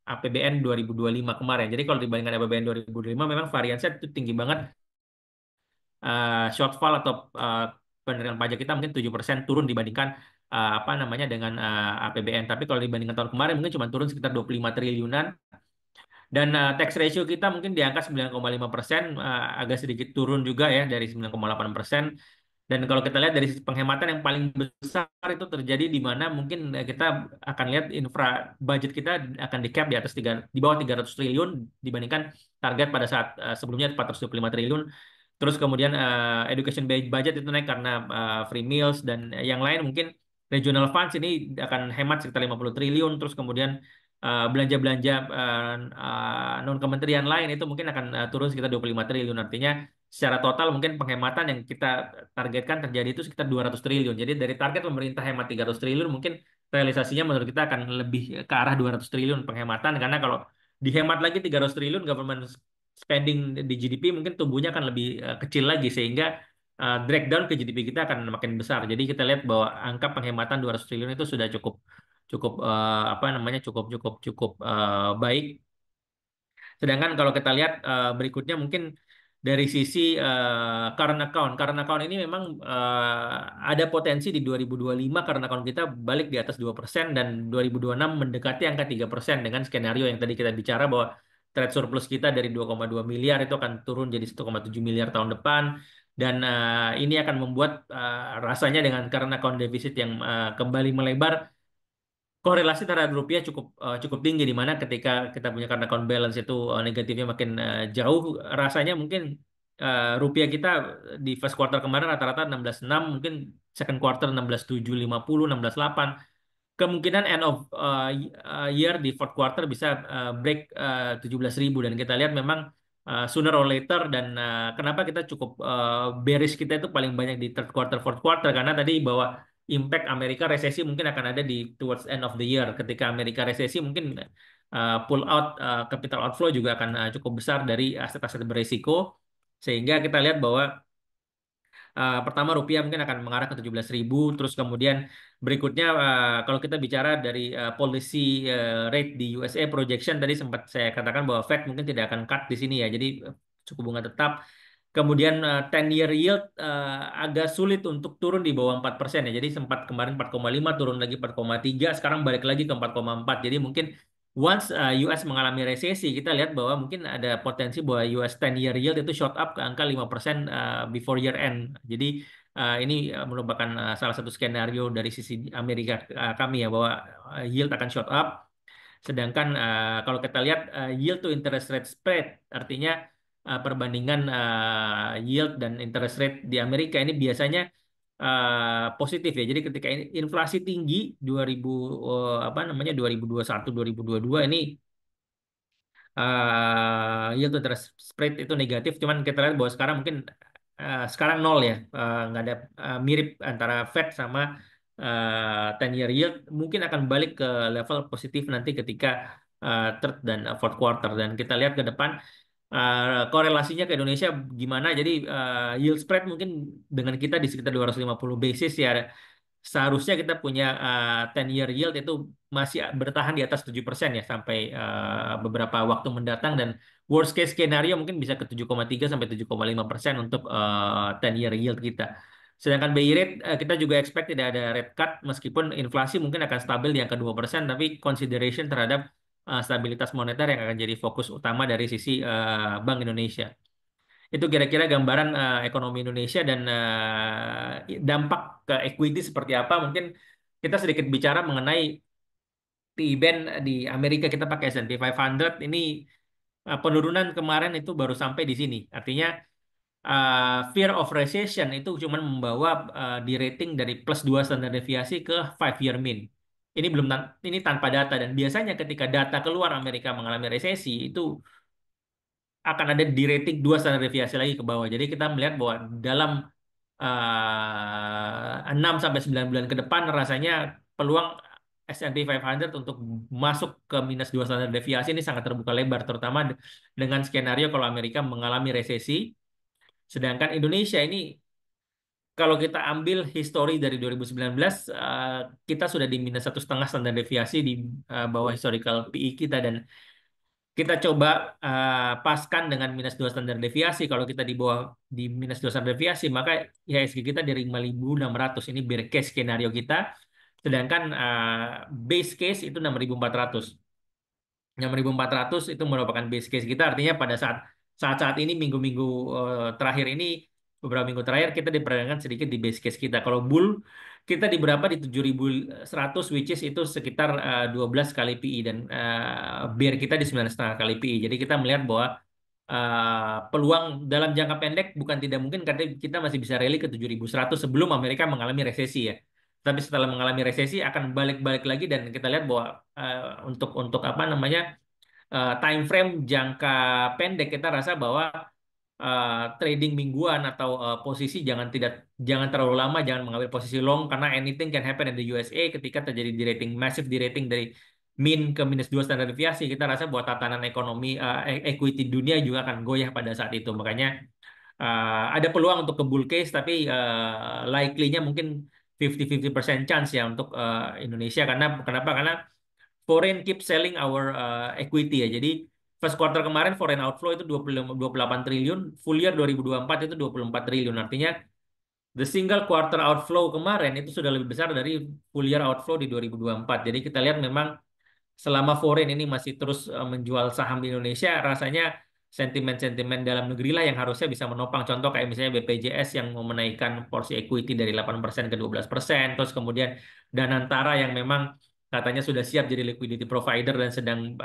APBN 2025 kemarin. Jadi kalau dibandingkan APBN 2025 memang variannya itu tinggi banget. Shortfall atau penerimaan pajak kita mungkin 7% turun dibandingkan apa namanya dengan APBN. Tapi kalau dibandingkan tahun kemarin mungkin cuma turun sekitar 25 triliunan. Dan tax ratio kita mungkin di angka 9,5%, agak sedikit turun juga ya dari 9,8%. Dan kalau kita lihat dari sisi penghematan yang paling besar itu terjadi di mana mungkin kita akan lihat infra budget kita akan di cap di atas di bawah 300 triliun dibandingkan target pada saat sebelumnya 425 triliun. Terus kemudian education budget itu naik karena free meals dan yang lain mungkin regional funds ini akan hemat sekitar 50 triliun. Terus kemudian belanja-belanja non kementerian lain itu mungkin akan turun sekitar 25 triliun. Artinya secara total mungkin penghematan yang kita targetkan terjadi itu sekitar 200 triliun. Jadi dari target pemerintah hemat 300 triliun mungkin realisasinya menurut kita akan lebih ke arah 200 triliun penghematan karena kalau dihemat lagi 300 triliun government spending di GDP mungkin tumbuhnya akan lebih kecil lagi sehingga drag down ke GDP kita akan makin besar. Jadi kita lihat bahwa angka penghematan 200 triliun itu sudah cukup cukup apa namanya cukup cukup cukup baik. Sedangkan kalau kita lihat berikutnya mungkin dari sisi current account ini memang ada potensi di 2025 current account kita balik di atas 2% dan 2026 mendekati angka 3% dengan skenario yang tadi kita bicara bahwa trade surplus kita dari 2,2 miliar itu akan turun jadi 1,7 miliar tahun depan dan ini akan membuat rasanya dengan current account deficit yang kembali melebar korelasi terhadap rupiah cukup cukup tinggi di mana ketika kita punya current account balance itu negatifnya makin jauh rasanya mungkin rupiah kita di first quarter kemarin rata-rata 16,6 mungkin second quarter 16,750 16,8 kemungkinan end of year di fourth quarter bisa break 17.000 dan kita lihat memang sooner or later dan kenapa kita cukup bearish kita itu paling banyak di third quarter fourth quarter karena tadi bahwa impact Amerika resesi mungkin akan ada di towards end of the year. Ketika Amerika resesi mungkin pull out capital outflow juga akan cukup besar dari aset-aset berisiko, sehingga kita lihat bahwa pertama rupiah mungkin akan mengarah ke 17.000, terus kemudian berikutnya kalau kita bicara dari policy rate di USA projection tadi sempat saya katakan bahwa Fed mungkin tidak akan cut di sini ya, jadi suku bunga tetap. Kemudian 10-year yield agak sulit untuk turun di bawah 4% ya. Jadi sempat kemarin 4,5 turun lagi 4,3, sekarang balik lagi ke 4,4. Jadi mungkin once US mengalami resesi, kita lihat bahwa mungkin ada potensi bahwa US 10-year yield itu shot up ke angka 5% before year end. Jadi ini merupakan salah satu skenario dari sisi Amerika kami ya, bahwa yield akan shot up. Sedangkan kalau kita lihat yield to interest rate spread, artinya perbandingan yield dan interest rate di Amerika ini biasanya positif ya. Jadi ketika inflasi tinggi 2000 apa namanya 2021 2022 ini yield to interest spread itu negatif. Cuman kita lihat bahwa sekarang mungkin sekarang nol ya. Nggak ada mirip antara Fed sama 10-year yield, mungkin akan balik ke level positif nanti ketika third dan fourth quarter, dan kita lihat ke depan korelasinya ke Indonesia gimana. Jadi yield spread mungkin dengan kita di sekitar 250 basis ya, seharusnya kita punya 10-year yield itu masih bertahan di atas 7% ya sampai beberapa waktu mendatang, dan worst case skenario mungkin bisa ke 7,3 sampai 7,5% untuk 10-year yield kita. Sedangkan BI rate kita juga expect tidak ada rate cut, meskipun inflasi mungkin akan stabil di angka 2%, tapi consideration terhadap stabilitas moneter yang akan jadi fokus utama dari sisi Bank Indonesia. Itu kira-kira gambaran ekonomi Indonesia dan dampak ke equity seperti apa. Mungkin kita sedikit bicara mengenai PE band di Amerika, kita pakai S&P 500. Ini penurunan kemarin itu baru sampai di sini. Artinya fear of recession itu cuma membawa di rating dari +2 standar deviasi ke 5-year mean. Ini belum ini tanpa data, dan biasanya ketika data keluar Amerika mengalami resesi itu akan ada di rating 2 standar deviasi lagi ke bawah. Jadi kita melihat bahwa dalam 6 sampai 9 bulan ke depan rasanya peluang S&P 500 untuk masuk ke -2 standar deviasi ini sangat terbuka lebar, terutama dengan skenario kalau Amerika mengalami resesi. Sedangkan Indonesia ini kalau kita ambil histori dari 2019, kita sudah di -1,5 standar deviasi di bawah historical PE kita, dan kita coba paskan dengan -2 standar deviasi. Kalau kita di bawah di -2 standar deviasi, maka IHSG kita di 5.600. Ini bear case skenario kita. Sedangkan base case itu 6.400. 6.400 itu merupakan base case kita. Artinya pada saat ini minggu-minggu terakhir ini, beberapa minggu terakhir kita diperdagangkan sedikit di base case kita. Kalau bull kita di berapa, di 7.100, which is itu sekitar 12 kali PE, dan bear kita di 9,5 kali PE. Jadi kita melihat bahwa peluang dalam jangka pendek bukan tidak mungkin karena kita masih bisa rally ke 7.100 sebelum Amerika mengalami resesi ya. Tapi setelah mengalami resesi akan balik-balik lagi, dan kita lihat bahwa untuk apa namanya time frame jangka pendek kita rasa bahwa trading mingguan atau posisi jangan terlalu lama, jangan mengambil posisi long, karena anything can happen in the USA. Ketika terjadi di rating massive, di rating dari min ke -2 standar deviasi, kita rasa bahwa tatanan ekonomi equity dunia juga akan goyah pada saat itu. Makanya ada peluang untuk ke bull case, tapi likely-nya mungkin 50-50% chance ya untuk Indonesia. Kenapa? Karena foreign keep selling our equity ya. Jadi first quarter kemarin foreign outflow itu 28 triliun, full year 2024 itu 24 triliun. Artinya the single quarter outflow kemarin itu sudah lebih besar dari full year outflow di 2024. Jadi kita lihat memang selama foreign ini masih terus menjual saham di Indonesia, rasanya sentimen-sentimen dalam negeri lah yang harusnya bisa menopang. Contoh kayak misalnya BPJS yang mau menaikkan porsi equity dari 8% ke 12%, terus kemudian Danantara yang memang katanya sudah siap jadi liquidity provider dan sedang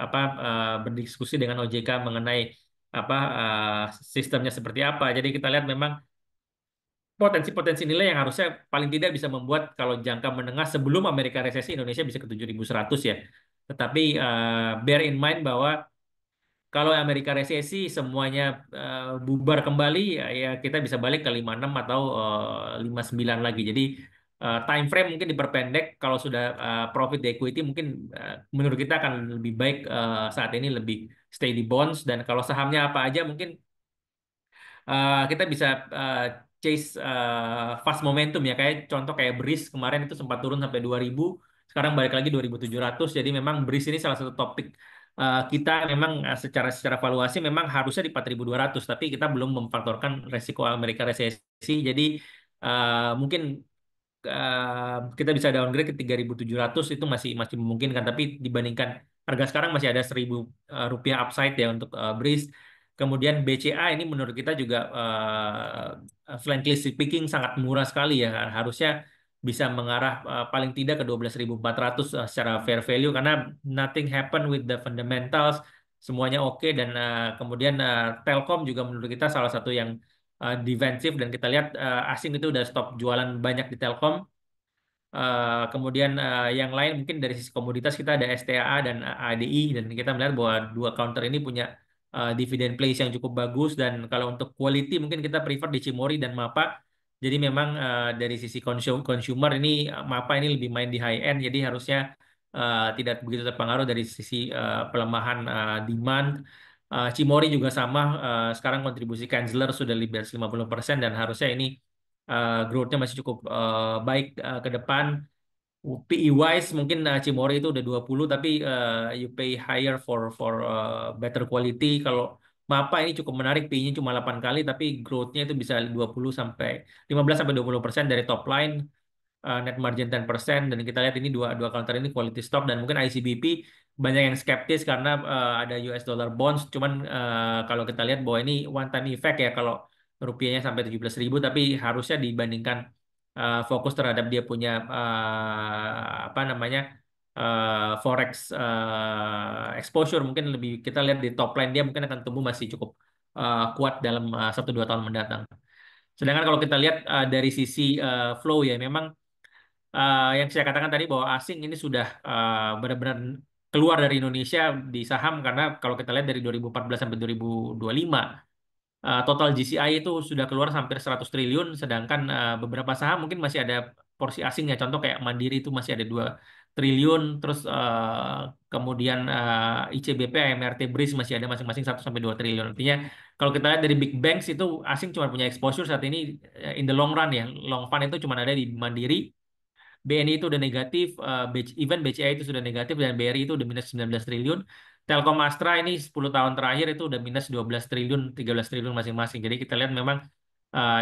berdiskusi dengan OJK mengenai apa sistemnya seperti apa. Jadi kita lihat memang potensi-potensi nilai yang harusnya paling tidak bisa membuat kalau jangka menengah sebelum Amerika resesi Indonesia bisa ke 7.100 ya. Tetapi bear in mind bahwa kalau Amerika resesi semuanya bubar kembali, ya kita bisa balik ke 56 atau 59 lagi. Jadi time frame mungkin diperpendek. Kalau sudah profit di equity mungkin menurut kita akan lebih baik saat ini lebih stay di bonds. Dan kalau sahamnya apa aja mungkin kita bisa chase fast momentum ya, kayak contoh kayak BRIS kemarin itu sempat turun sampai 2000, sekarang balik lagi 2700. Jadi memang BRIS ini salah satu topik kita memang secara secara valuasi memang harusnya di 4200, tapi kita belum memfaktorkan resiko Amerika resesi. Jadi mungkin kita bisa downgrade ke 3700, itu masih masih memungkinkan, tapi dibandingkan harga sekarang masih ada 1000 rupiah upside ya untuk BRIS. Kemudian BCA ini menurut kita juga frankly speaking sangat murah sekali ya. Harusnya bisa mengarah paling tidak ke 12.400 secara fair value, karena nothing happen with the fundamentals, semuanya oke. Dan kemudian Telkom juga menurut kita salah satu yang defensif, dan kita lihat asing itu udah stop jualan banyak di Telkom. Kemudian yang lain mungkin dari sisi komoditas kita ada STAA dan ADI, dan kita melihat bahwa dua counter ini punya dividend place yang cukup bagus. Dan kalau untuk quality mungkin kita prefer di Cimory dan MAPA. Jadi memang dari sisi consumer ini MAPA ini lebih main di high end, jadi harusnya tidak begitu terpengaruh dari sisi pelemahan demand. Cimory juga sama, sekarang kontribusi Kienzler sudah lebih dari 50%, dan harusnya ini growth-nya masih cukup baik ke depan. PE wise mungkin Cimory itu udah 20, tapi you pay higher for better quality. Kalau MAPA ini cukup menarik, PE-nya cuma 8 kali tapi growth-nya itu bisa 15 sampai 20% dari top line, net margin 10%. Dan kita lihat ini dua dua counter ini quality stock. Dan mungkin ICBP banyak yang skeptis karena ada US dollar bonds, cuman kalau kita lihat bahwa ini one time effect ya kalau rupiahnya sampai 17.000, tapi harusnya dibandingkan fokus terhadap dia punya apa namanya forex exposure, mungkin lebih kita lihat di top line dia mungkin akan tumbuh masih cukup kuat dalam 1-2 tahun mendatang. Sedangkan kalau kita lihat dari sisi flow ya, memang yang saya katakan tadi bahwa asing ini sudah benar-benar keluar dari Indonesia di saham, karena kalau kita lihat dari 2014 sampai 2025 total GCI itu sudah keluar hampir 100 triliun, sedangkan beberapa saham mungkin masih ada porsi asingnya. Contoh kayak Mandiri itu masih ada 2 triliun, terus kemudian ICBP, AMRT, BRIS masih ada masing-masing 1 sampai 2 triliun. Artinya kalau kita lihat dari big banks itu asing cuma punya exposure saat ini in the long run ya, long fund itu cuma ada di Mandiri. BNI itu udah negatif, even BCA itu sudah negatif, dan BRI itu udah minus 19 triliun. Telkom Astra ini 10 tahun terakhir itu udah minus 12 triliun, 13 triliun masing-masing. Jadi kita lihat memang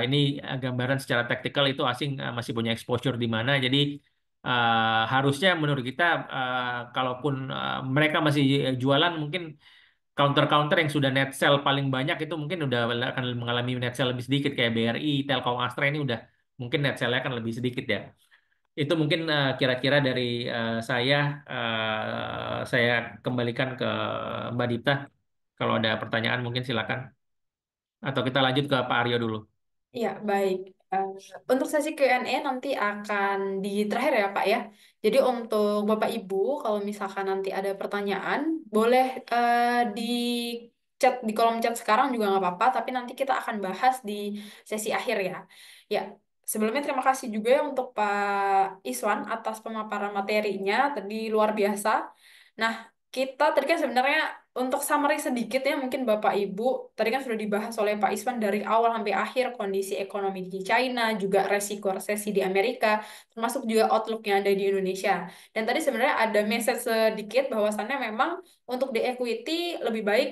ini gambaran secara taktikal itu asing masih punya exposure di mana. Jadi harusnya menurut kita kalaupun mereka masih jualan, mungkin counter-counter yang sudah net sell paling banyak itu mungkin udah akan mengalami net sell lebih sedikit, kayak BRI, Telkom Astra ini udah mungkin net sell-nya akan lebih sedikit ya. Itu mungkin kira-kira dari saya. Saya kembalikan ke Mbak Dita. Kalau ada pertanyaan mungkin silakan. Atau kita lanjut ke Pak Aryo dulu. Ya, baik. Eh, untuk sesi Q&A nanti akan di terakhir ya, Pak ya. Jadi untuk Bapak Ibu, kalau misalkan nanti ada pertanyaan, boleh di chat di kolom chat sekarang juga nggak apa-apa, tapi nanti kita akan bahas di sesi akhir ya. Ya, sebelumnya terima kasih juga ya untuk Pak Iswan atas pemaparan materinya, tadi luar biasa. Nah, kita tadi kan sebenarnya untuk summary sedikit ya, mungkin Bapak Ibu, tadi kan sudah dibahas oleh Pak Iswan dari awal sampai akhir kondisi ekonomi di China, juga resiko resesi di Amerika, termasuk juga outlook yang ada di Indonesia. Dan tadi sebenarnya ada message sedikit bahwasannya memang untuk di equity lebih baik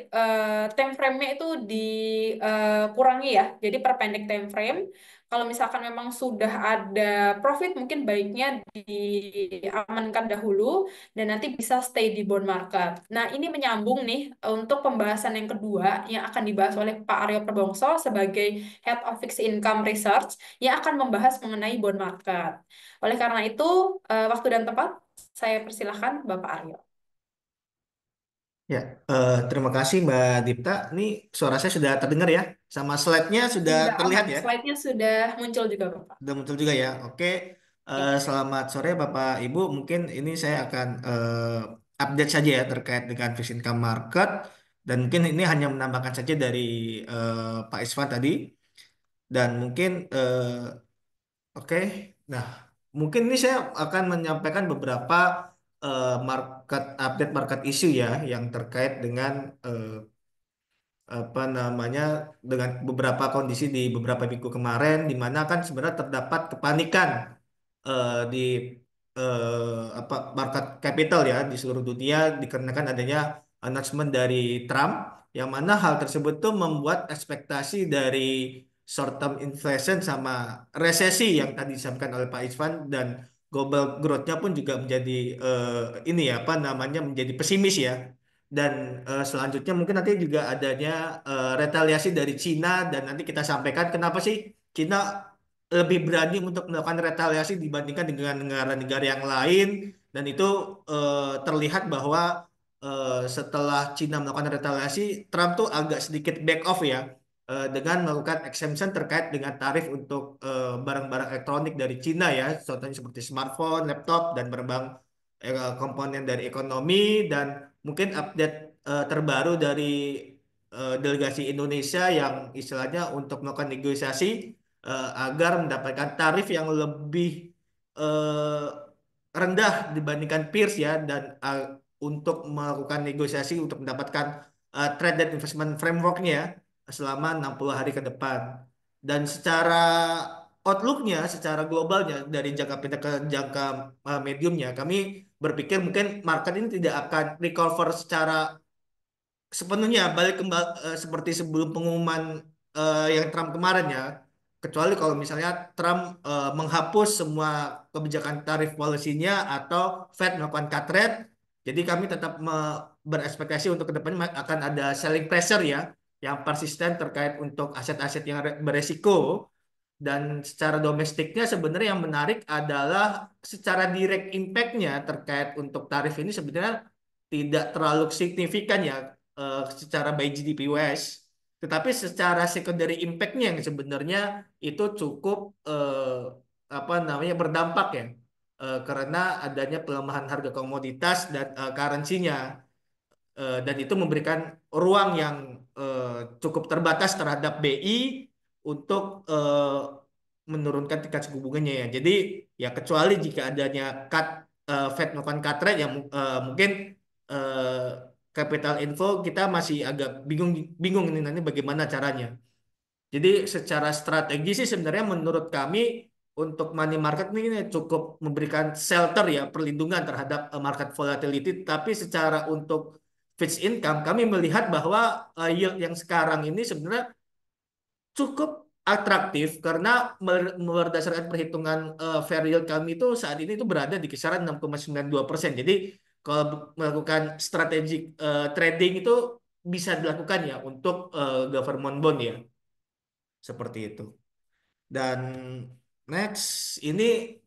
time frame-nya itu dikurangi ya, jadi perpendek time frame. Kalau misalkan memang sudah ada profit, mungkin baiknya diamankan dahulu dan nanti bisa stay di bond market. Nah, ini menyambung nih untuk pembahasan yang kedua yang akan dibahas oleh Pak Aryo Perbongso sebagai Head of Fixed Income Research yang akan membahas mengenai bond market. Oleh karena itu, waktu dan tempat saya persilahkan Bapak Aryo. Ya, terima kasih Mbak Dipta. Ini suara saya sudah terdengar ya, sama slide-nya sudah Sudah terlihat aman, ya, slide-nya sudah muncul juga Bapak. sudah muncul juga ya. Oke, Ya. selamat sore Bapak Ibu. Mungkin ini saya akan update saja ya terkait dengan fixed income market, dan mungkin ini hanya menambahkan saja dari Pak Isvan tadi, dan mungkin oke. Nah. mungkin ini saya akan menyampaikan beberapa market update market issue ya yang terkait dengan apa namanya dengan beberapa kondisi di beberapa minggu kemarin di mana kan sebenarnya terdapat kepanikan di apa market capital ya di seluruh dunia dikarenakan adanya announcement dari Trump yang mana hal tersebut tuh membuat ekspektasi dari short term inflation sama resesi yang tadi disampaikan oleh Pak Isvan dan global growth-nya pun juga menjadi ini ya apa namanya menjadi pesimis ya. Dan selanjutnya mungkin nanti juga adanya retaliasi dari Cina dan nanti kita sampaikan kenapa sih Cina lebih berani untuk melakukan retaliasi dibandingkan dengan negara-negara yang lain dan itu terlihat bahwa setelah Cina melakukan retaliasi Trump tuh agak sedikit back off ya dengan melakukan exemption terkait dengan tarif untuk barang-barang elektronik dari Cina ya contohnya seperti smartphone, laptop dan barang komponen dari ekonomi dan mungkin update terbaru dari delegasi Indonesia yang istilahnya untuk melakukan negosiasi agar mendapatkan tarif yang lebih eh, rendah dibandingkan peers ya dan untuk melakukan negosiasi untuk mendapatkan trade dan investment frameworknya selama 60 hari ke depan. Dan secara outlooknya, secara globalnya dari jangka pendek ke jangka mediumnya, kami berpikir mungkin market ini tidak akan recover secara sepenuhnya balik kembali seperti sebelum pengumuman yang Trump kemarin ya. Kecuali kalau misalnya Trump menghapus semua kebijakan tarif policy-nya atau Fed melakukan cut rate. Jadi kami tetap berekspektasi untuk kedepannya akan ada selling pressure ya yang persisten terkait untuk aset-aset yang beresiko dan secara domestiknya sebenarnya yang menarik adalah secara direct impact-nya terkait untuk tarif ini sebenarnya tidak terlalu signifikan ya secara by GDP US. Tetapi secara secondary impact-nya yang sebenarnya itu cukup apa namanya berdampak ya. Karena adanya pelemahan harga komoditas dan currency-nya. Dan itu memberikan ruang yang cukup terbatas terhadap BI untuk menurunkan tingkat suku bunganya ya. Jadi ya kecuali jika adanya Fed melakukan cut rate yang mungkin eh, capital info kita masih agak bingung bingung ini nanti bagaimana caranya. Jadi secara strategi sih sebenarnya menurut kami untuk money market ini cukup memberikan shelter ya perlindungan terhadap market volatility. Tapi secara untuk fixed income kami melihat bahwa yield yang sekarang ini sebenarnya cukup atraktif karena berdasarkan perhitungan fair yield kami itu saat ini itu berada di kisaran 6,92%. Jadi kalau melakukan strategic trading itu bisa dilakukan ya untuk government bond ya seperti itu. Dan next ini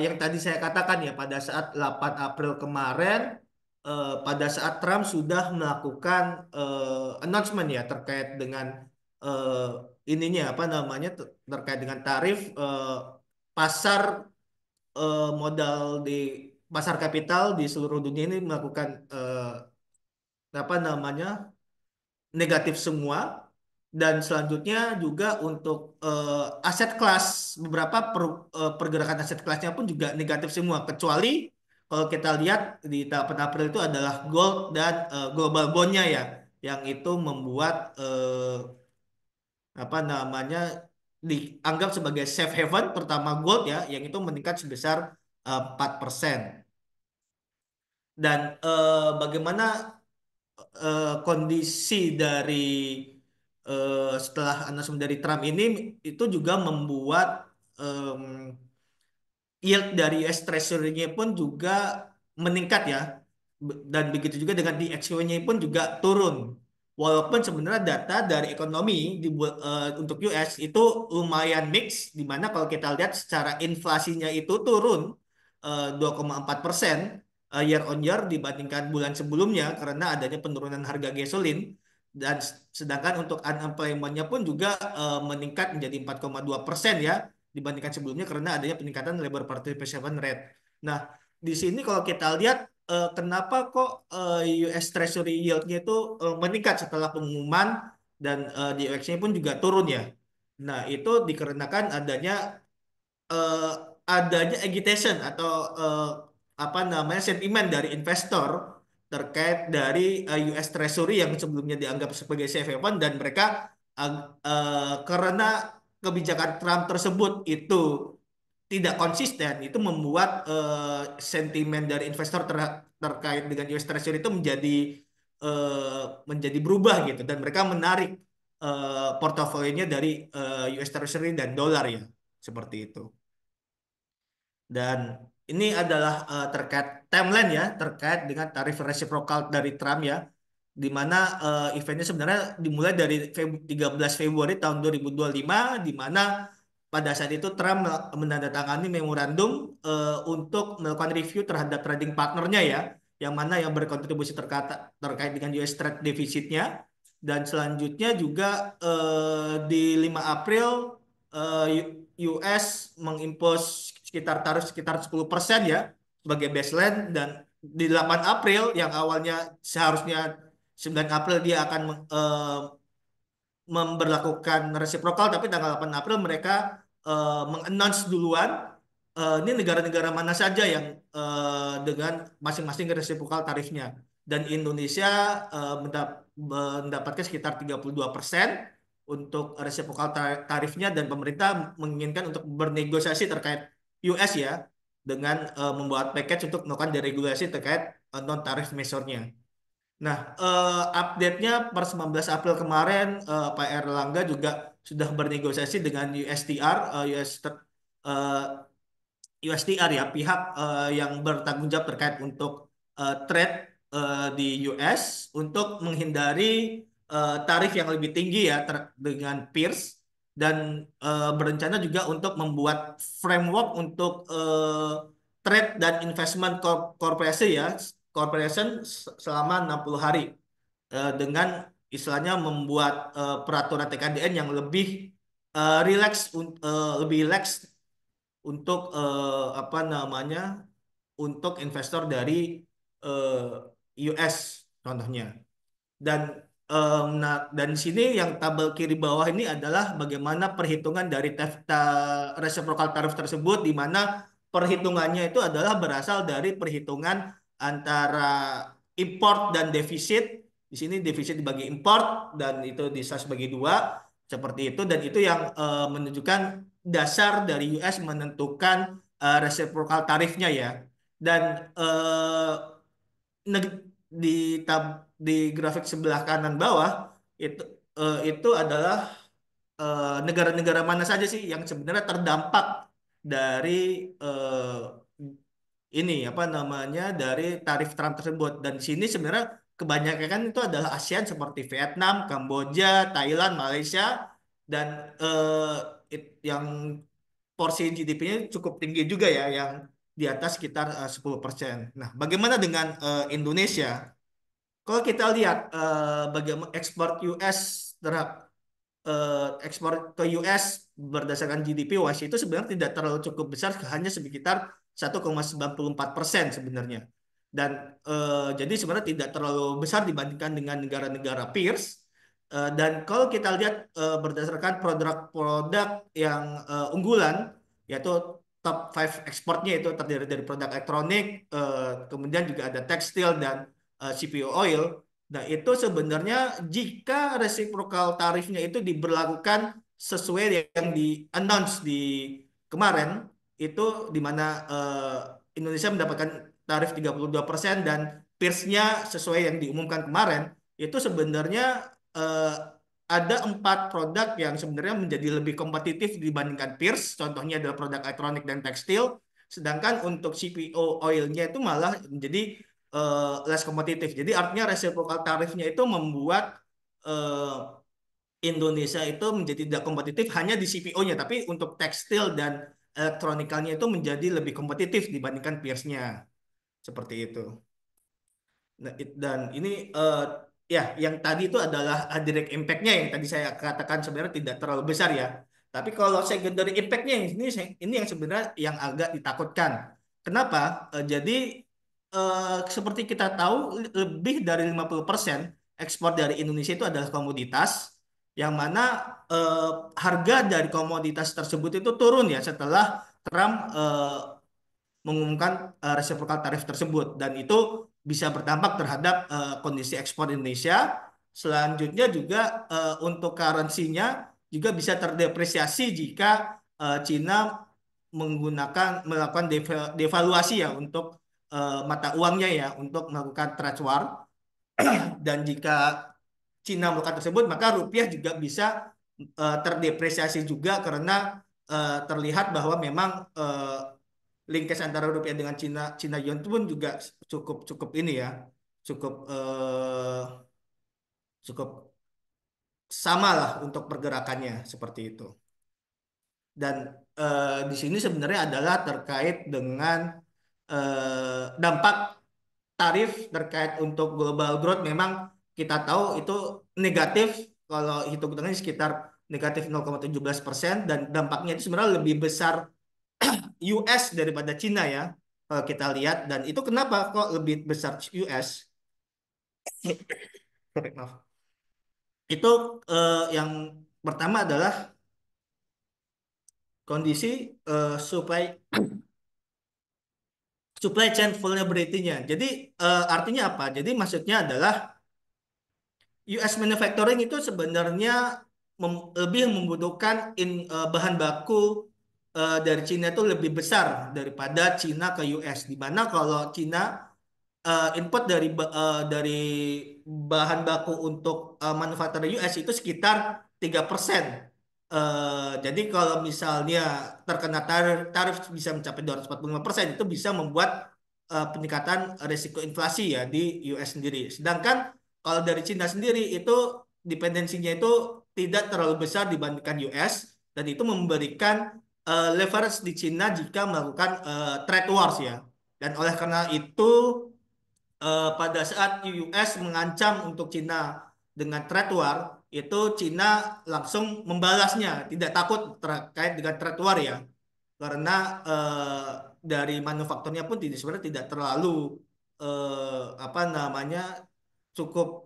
yang tadi saya katakan ya pada saat 8 April kemarin pada saat Trump sudah melakukan announcement ya terkait dengan eh, ininya apa namanya terkait dengan tarif pasar modal di pasar kapital di seluruh dunia ini melakukan apa namanya negatif semua dan selanjutnya juga untuk aset kelas beberapa pergerakan aset kelasnya pun juga negatif semua kecuali kalau kita lihat di tahapan April itu adalah gold dan global bondnya ya yang itu membuat apa namanya dianggap sebagai safe haven terutama gold ya yang itu meningkat sebesar 4%. Dan bagaimana kondisi dari setelah announcement dari Trump ini itu juga membuat em, yield dari US Treasury-nya pun juga meningkat ya. Dan begitu juga dengan DXY-nya pun juga turun. Walaupun sebenarnya data dari ekonomi untuk US itu lumayan mix, di mana kalau kita lihat secara inflasinya itu turun 2,4% year on year dibandingkan bulan sebelumnya karena adanya penurunan harga gasolin. Dan sedangkan untuk unemployment-nya pun juga meningkat menjadi 4,2% ya dibandingkan sebelumnya karena adanya peningkatan labor participation rate. Nah, di sini kalau kita lihat kenapa kok US Treasury yield-nya itu meningkat setelah pengumuman dan DXY pun juga turun ya. Nah, itu dikarenakan adanya adanya agitation atau apa namanya sentimen dari investor terkait dari US Treasury yang sebelumnya dianggap sebagai safe haven dan mereka karena kebijakan Trump tersebut itu tidak konsisten itu membuat sentimen dari investor terkait dengan US Treasury itu menjadi berubah gitu dan mereka menarik portofolionya dari US Treasury dan dolar ya seperti itu. Dan ini adalah terkait timeline ya, terkait dengan tarif resiprokal dari Trump ya, di mana eventnya sebenarnya dimulai dari 13 Februari tahun 2025, di mana pada saat itu Trump menandatangani memorandum untuk melakukan review terhadap trading partnernya ya, yang mana yang berkontribusi terkait dengan US trade defisitnya. Dan selanjutnya juga di 5 April US mengimpos tarif sekitar 10% ya sebagai baseline dan di 8 April yang awalnya seharusnya 9 April dia akan memberlakukan resiprokal tapi tanggal 8 April mereka mengannounce duluan ini negara-negara mana saja yang dengan masing-masing resiprokal tarifnya dan Indonesia mendapatkan sekitar 32% untuk resiprokal tarifnya dan pemerintah menginginkan untuk bernegosiasi terkait US ya dengan membuat package untuk melakukan deregulasi terkait non tarif measure-nya. Nah, update-nya per 19 April kemarin Pak Erlangga juga sudah bernegosiasi dengan USTR, eh, USTR ya, pihak yang bertanggung jawab terkait untuk trade di US untuk menghindari tarif yang lebih tinggi ya dengan peers dan berencana juga untuk membuat framework untuk trade dan investment corporation ya, corporation selama 60 hari dengan istilahnya membuat peraturan TKDN yang lebih relax untuk apa namanya untuk investor dari US contohnya. Dan dan di sini yang tabel kiri bawah ini adalah bagaimana perhitungan dari reciprocal tariff tersebut di mana perhitungannya itu adalah berasal dari perhitungan antara import dan defisit. Di sini defisit dibagi import dan itu bisa sebagai dua seperti itu dan itu yang menunjukkan dasar dari US menentukan reciprocal tarifnya ya. Dan di di grafik sebelah kanan bawah itu itu adalah negara-negara mana saja sih yang sebenarnya terdampak dari ini apa namanya dari tarif Trump tersebut dan di sini sebenarnya kebanyakan itu adalah ASEAN seperti Vietnam, Kamboja, Thailand, Malaysia dan yang porsi GDP-nya cukup tinggi juga ya yang di atas sekitar 10%. Nah, bagaimana dengan Indonesia? Kalau kita lihat bagaimana ekspor US terhadap ekspor ke US berdasarkan GDP WASH itu sebenarnya tidak terlalu cukup besar, hanya sekitar 1,94% sebenarnya. Dan jadi sebenarnya tidak terlalu besar dibandingkan dengan negara-negara peers. Dan kalau kita lihat berdasarkan produk-produk yang unggulan, yaitu top 5 ekspornya itu terdiri dari produk elektronik, kemudian juga ada tekstil dan CPO oil. Nah, itu sebenarnya jika reciprocal tarifnya itu diberlakukan sesuai yang di-announce di kemarin, itu di mana Indonesia mendapatkan tarif 32% dan peers-nya sesuai yang diumumkan kemarin, itu sebenarnya eh, ada 4 produk yang sebenarnya menjadi lebih kompetitif dibandingkan peers, contohnya adalah produk elektronik dan tekstil, sedangkan untuk CPO oil-nya itu malah menjadi less kompetitif. Jadi artinya reciprocal tarifnya itu membuat eh, Indonesia itu menjadi tidak kompetitif hanya di CPO-nya, tapi untuk tekstil dan elektronikalnya itu menjadi lebih kompetitif dibandingkan peers-nya. Seperti itu. Nah, dan ini ya yang tadi itu adalah direct impact-nya yang tadi saya katakan sebenarnya tidak terlalu besar ya. Tapi kalau secondary impact-nya ini yang sebenarnya yang agak ditakutkan. Kenapa? Jadi seperti kita tahu lebih dari 50% ekspor dari Indonesia itu adalah komoditas yang mana harga dari komoditas tersebut itu turun ya setelah Trump mengumumkan reciprocal tarif tersebut dan itu bisa berdampak terhadap kondisi ekspor Indonesia. Selanjutnya juga untuk currency-nya juga bisa terdepresiasi jika Cina melakukan devaluasi ya untuk mata uangnya ya untuk melakukan trade war. Dan jika Cina melakukan tersebut maka rupiah juga bisa terdepresiasi juga karena terlihat bahwa memang linkage antara rupiah dengan Cina Cina yuan itu pun juga cukup cukup ini ya cukup cukup sama lah untuk pergerakannya seperti itu. Dan di sini sebenarnya adalah terkait dengan dampak tarif terkait untuk global growth memang kita tahu itu negatif kalau hitung-hitungannya sekitar negatif 0,17% dan dampaknya itu sebenarnya lebih besar US daripada Cina ya kalau kita lihat dan itu kenapa kok lebih besar US? Sorry, maaf. Itu yang pertama adalah kondisi supply supply chain vulnerability-nya. Jadi artinya apa? Jadi maksudnya adalah US manufacturing itu sebenarnya lebih membutuhkan bahan baku dari Cina itu lebih besar daripada Cina ke US. Di mana kalau Cina input dari bahan baku untuk manufaktur US itu sekitar 3%. Jadi kalau misalnya terkena tarif bisa mencapai 245%, itu bisa membuat peningkatan risiko inflasi ya di US sendiri. Sedangkan kalau dari Cina sendiri itu dependensinya itu tidak terlalu besar dibandingkan US dan itu memberikan leverage di Cina jika melakukan trade wars ya. Dan oleh karena itu pada saat US mengancam untuk Cina dengan trade war, itu Cina langsung membalasnya, tidak takut terkait dengan trade war ya, karena dari manufakturnya pun sebenarnya tidak terlalu apa namanya cukup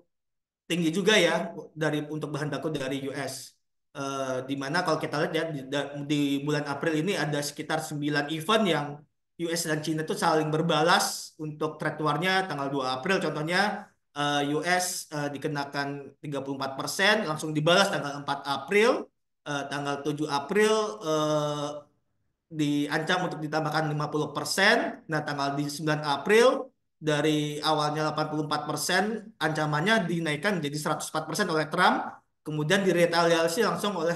tinggi juga ya untuk bahan baku dari US. Di mana kalau kita lihat ya di bulan April ini ada sekitar 9 event yang US dan China itu saling berbalas untuk trade war-nya tanggal 2 April contohnya US dikenakan 34% langsung dibalas tanggal 4 April. Tanggal 7 April diancam untuk ditambahkan 50%. Nah, tanggal di 9 April dari awalnya 84%, ancamannya dinaikkan menjadi 104% oleh Trump, kemudian diretaliasi langsung oleh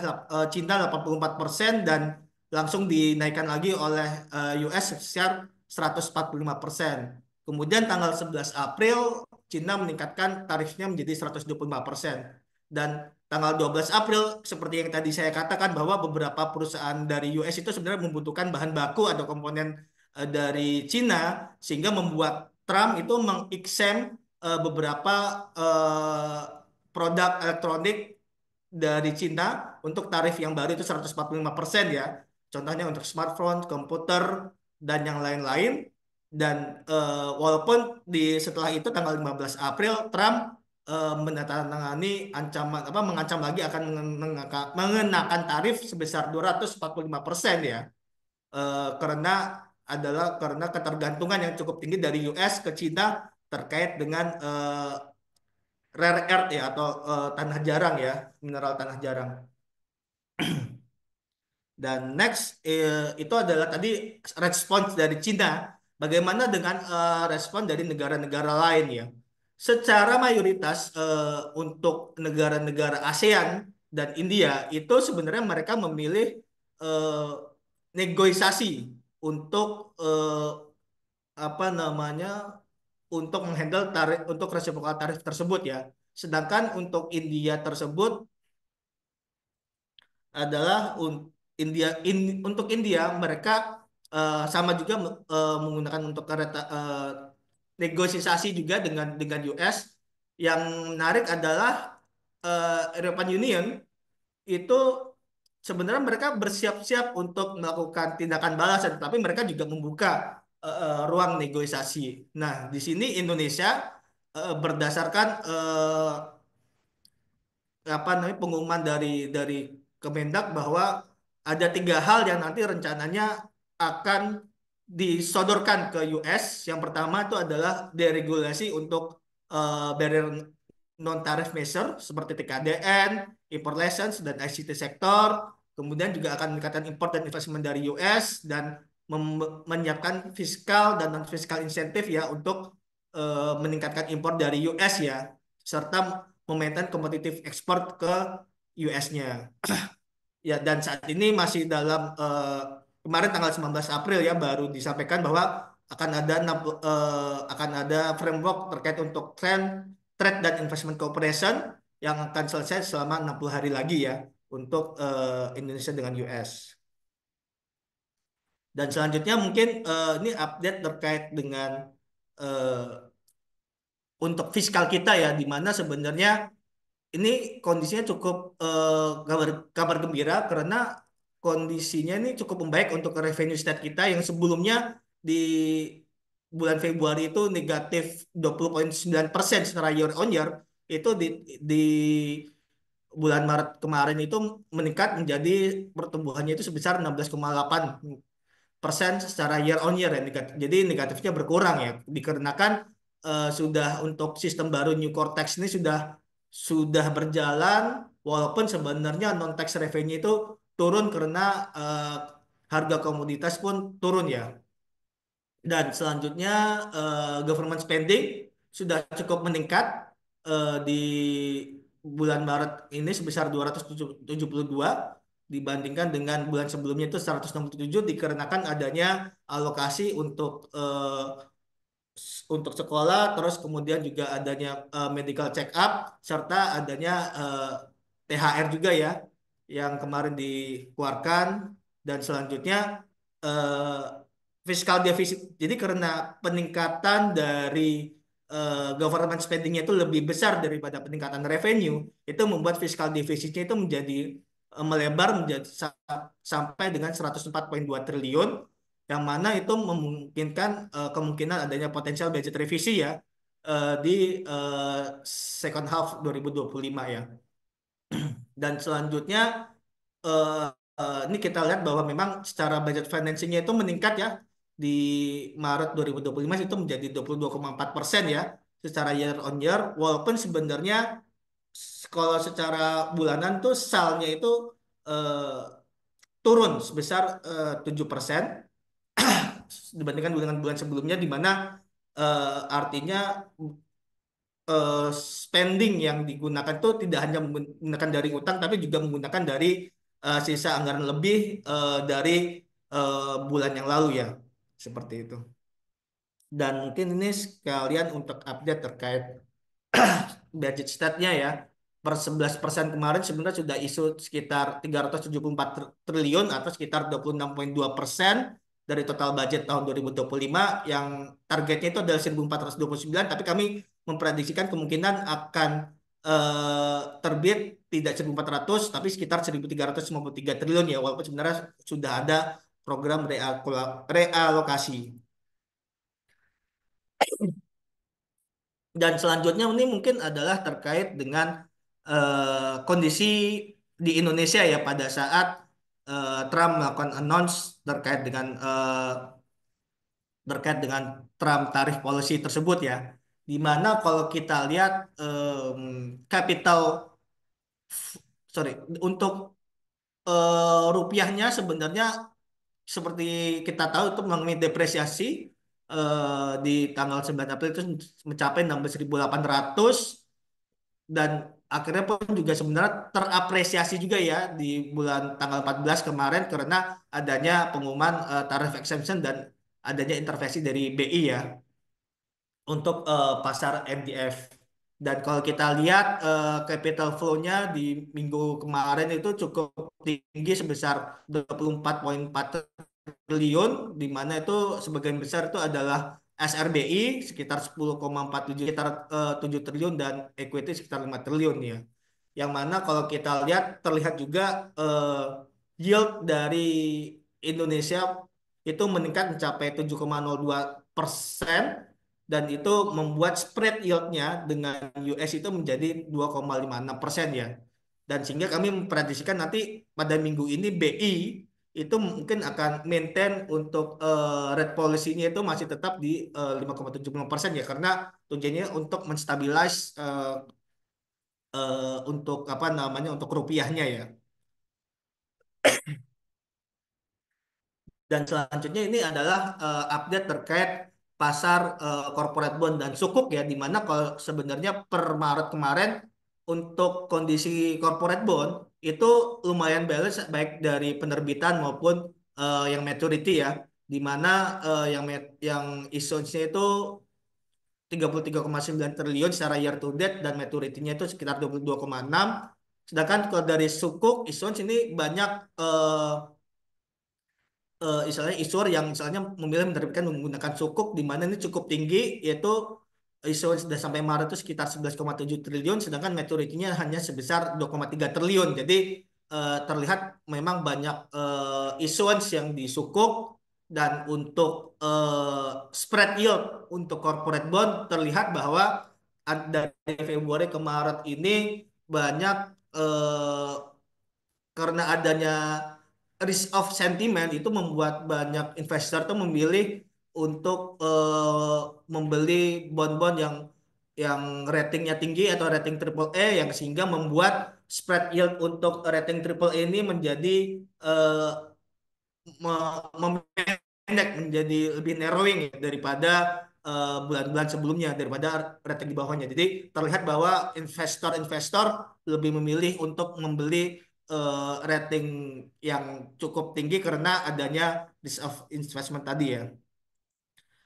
Cina 84% dan langsung dinaikkan lagi oleh US sebesar 145%. Kemudian tanggal 11 April Cina meningkatkan tarifnya menjadi 125%. Dan tanggal 12 April seperti yang tadi saya katakan bahwa beberapa perusahaan dari US itu sebenarnya membutuhkan bahan baku atau komponen dari Cina sehingga membuat Trump itu mengexem beberapa produk elektronik dari Cina untuk tarif yang baru itu 145% ya. Contohnya untuk smartphone, komputer, dan yang lain-lain. Dan walaupun setelah itu tanggal 15 April Trump menandatangani mengancam lagi akan mengenakan tarif sebesar 245% ya. Karena karena ketergantungan yang cukup tinggi dari US ke Cina terkait dengan rare earth ya atau tanah jarang ya, mineral tanah jarang. Dan next itu adalah tadi respons dari Cina. Bagaimana dengan respon dari negara-negara lain ya? Secara mayoritas untuk negara-negara ASEAN dan India itu sebenarnya mereka memilih eh, negosiasi untuk apa namanya untuk menghandle tarif untuk resiprokal tarif tersebut ya. Sedangkan untuk India tersebut adalah untuk India mereka sama juga menggunakan untuk negosiasi juga dengan US. Yang menarik adalah European Union itu sebenarnya mereka bersiap-siap untuk melakukan tindakan balasan, tapi mereka juga membuka ruang negosiasi. Nah, di sini Indonesia berdasarkan apa namanya pengumuman dari Kemendak bahwa ada 3 hal yang nanti rencananya akan disodorkan ke US. Yang pertama itu adalah deregulasi untuk barrier non-tarif measure seperti TKDN, import license, dan ICT sektor. Kemudian juga akan meningkatkan import dan investment dari US dan menyiapkan fiskal dan non-fiskal insentif ya untuk meningkatkan impor dari US ya, serta memaintain kompetitif ekspor ke US-nya. Ya, dan saat ini masih dalam kemarin tanggal 19 April ya baru disampaikan bahwa akan ada akan ada framework terkait untuk trade dan investment cooperation yang akan selesai selama 60 hari lagi ya untuk Indonesia dengan US. Dan selanjutnya mungkin ini update terkait dengan eh, untuk fiskal kita ya, di mana sebenarnya ini kondisinya cukup kabar kabar gembira karena kondisinya ini cukup membaik untuk revenue state kita yang sebelumnya di bulan Februari itu negatif 20,9% secara year on year, itu di bulan Maret kemarin itu meningkat menjadi pertumbuhannya itu sebesar 16,8% secara year on year ya, negatif. Jadi negatifnya berkurang ya dikarenakan sudah untuk sistem baru New Cortex ini sudah berjalan, walaupun sebenarnya non tax revenue itu turun karena harga komoditas pun turun ya. Dan selanjutnya government spending sudah cukup meningkat di bulan Maret ini sebesar 272 dibandingkan dengan bulan sebelumnya itu 167 dikarenakan adanya alokasi untuk sekolah, terus kemudian juga adanya medical check up, serta adanya THR juga ya, yang kemarin dikeluarkan, dan selanjutnya eh, fiskal defisit. Jadi karena peningkatan dari government spendingnya itu lebih besar daripada peningkatan revenue, itu membuat fiskal defisitnya itu menjadi melebar menjadi sampai dengan 104,2 triliun, yang mana itu memungkinkan kemungkinan adanya potensial budget revisi ya di second half 2025 ya. Dan selanjutnya eh, ini kita lihat bahwa memang secara budget financingnya itu meningkat ya di Maret 2025 itu menjadi 22,4% ya secara year on year, walaupun sebenarnya kalau secara bulanan tuh salnya itu eh, turun sebesar 7% dibandingkan dengan bulan sebelumnya, di mana artinya spending yang digunakan itu tidak hanya menggunakan dari utang tapi juga menggunakan dari sisa anggaran lebih dari bulan yang lalu ya, seperti itu. Dan mungkin ini sekalian untuk update terkait budget state-nya ya. Per 11% kemarin sebenarnya sudah isu sekitar 374 triliun atau sekitar 26,2% dari total budget tahun 2025, yang targetnya itu adalah 1.429, tapi kami memprediksikan kemungkinan akan terbit tidak 1.400 tapi sekitar 1.353 triliun ya, walaupun sebenarnya sudah ada program realokasi. Dan selanjutnya ini mungkin adalah terkait dengan kondisi di Indonesia ya pada saat Trump melakukan announce terkait dengan Trump tarif policy tersebut ya. Di mana kalau kita lihat capital sorry untuk rupiahnya sebenarnya seperti kita tahu itu mengalami depresiasi di tanggal 9 April itu mencapai 16.800, dan akhirnya pun juga sebenarnya terapresiasi juga ya di bulan tanggal 14 kemarin karena adanya pengumuman tarif exemption dan adanya intervensi dari BI ya untuk pasar MDF. Dan kalau kita lihat capital flow-nya di minggu kemarin itu cukup tinggi sebesar 24,4 triliun, di mana itu sebagian besar itu adalah SRBI sekitar 10,47, sekitar 7 triliun, dan equity sekitar 5 triliun ya. Yang mana kalau kita lihat terlihat juga yield dari Indonesia itu meningkat mencapai 7,02%, dan itu membuat spread yieldnya dengan US itu menjadi 2,56% ya. Dan sehingga kami memprediksikan nanti pada minggu ini BI itu mungkin akan maintain untuk rate policy-nya itu masih tetap di 5,75% ya, karena tujuannya untuk menstabilize untuk apa namanya untuk rupiahnya ya. Dan selanjutnya ini adalah update terkait pasar corporate bond dan sukuk ya, di mana kalau sebenarnya per Maret kemarin untuk kondisi corporate bond itu lumayan balance baik dari penerbitan maupun yang maturity ya, di mana yang issuance-nya itu 33,9 triliun secara year to date dan maturity-nya itu sekitar 22,6. Sedangkan kalau dari sukuk issuance ini banyak istilahnya issuer yang misalnya memilih menerbitkan menggunakan sukuk di mana ini cukup tinggi, yaitu issuer sudah sampai Maret itu sekitar 11,7 triliun sedangkan maturity-nya hanya sebesar 2,3 triliun. Jadi terlihat memang banyak issuance yang di sukuk. Dan untuk spread yield untuk corporate bond terlihat bahwa dari Februari ke Maret ini banyak eh, karena adanya risk of sentiment itu membuat banyak investor tuh memilih untuk membeli bond-bond yang ratingnya tinggi atau rating triple A, yang sehingga membuat spread yield untuk rating triple A ini menjadi eh, memendek, menjadi lebih narrowing ya, daripada bulan-bulan sebelumnya, daripada rating di bawahnya. Jadi terlihat bahwa investor-investor lebih memilih untuk membeli rating yang cukup tinggi karena adanya risk of investment tadi ya.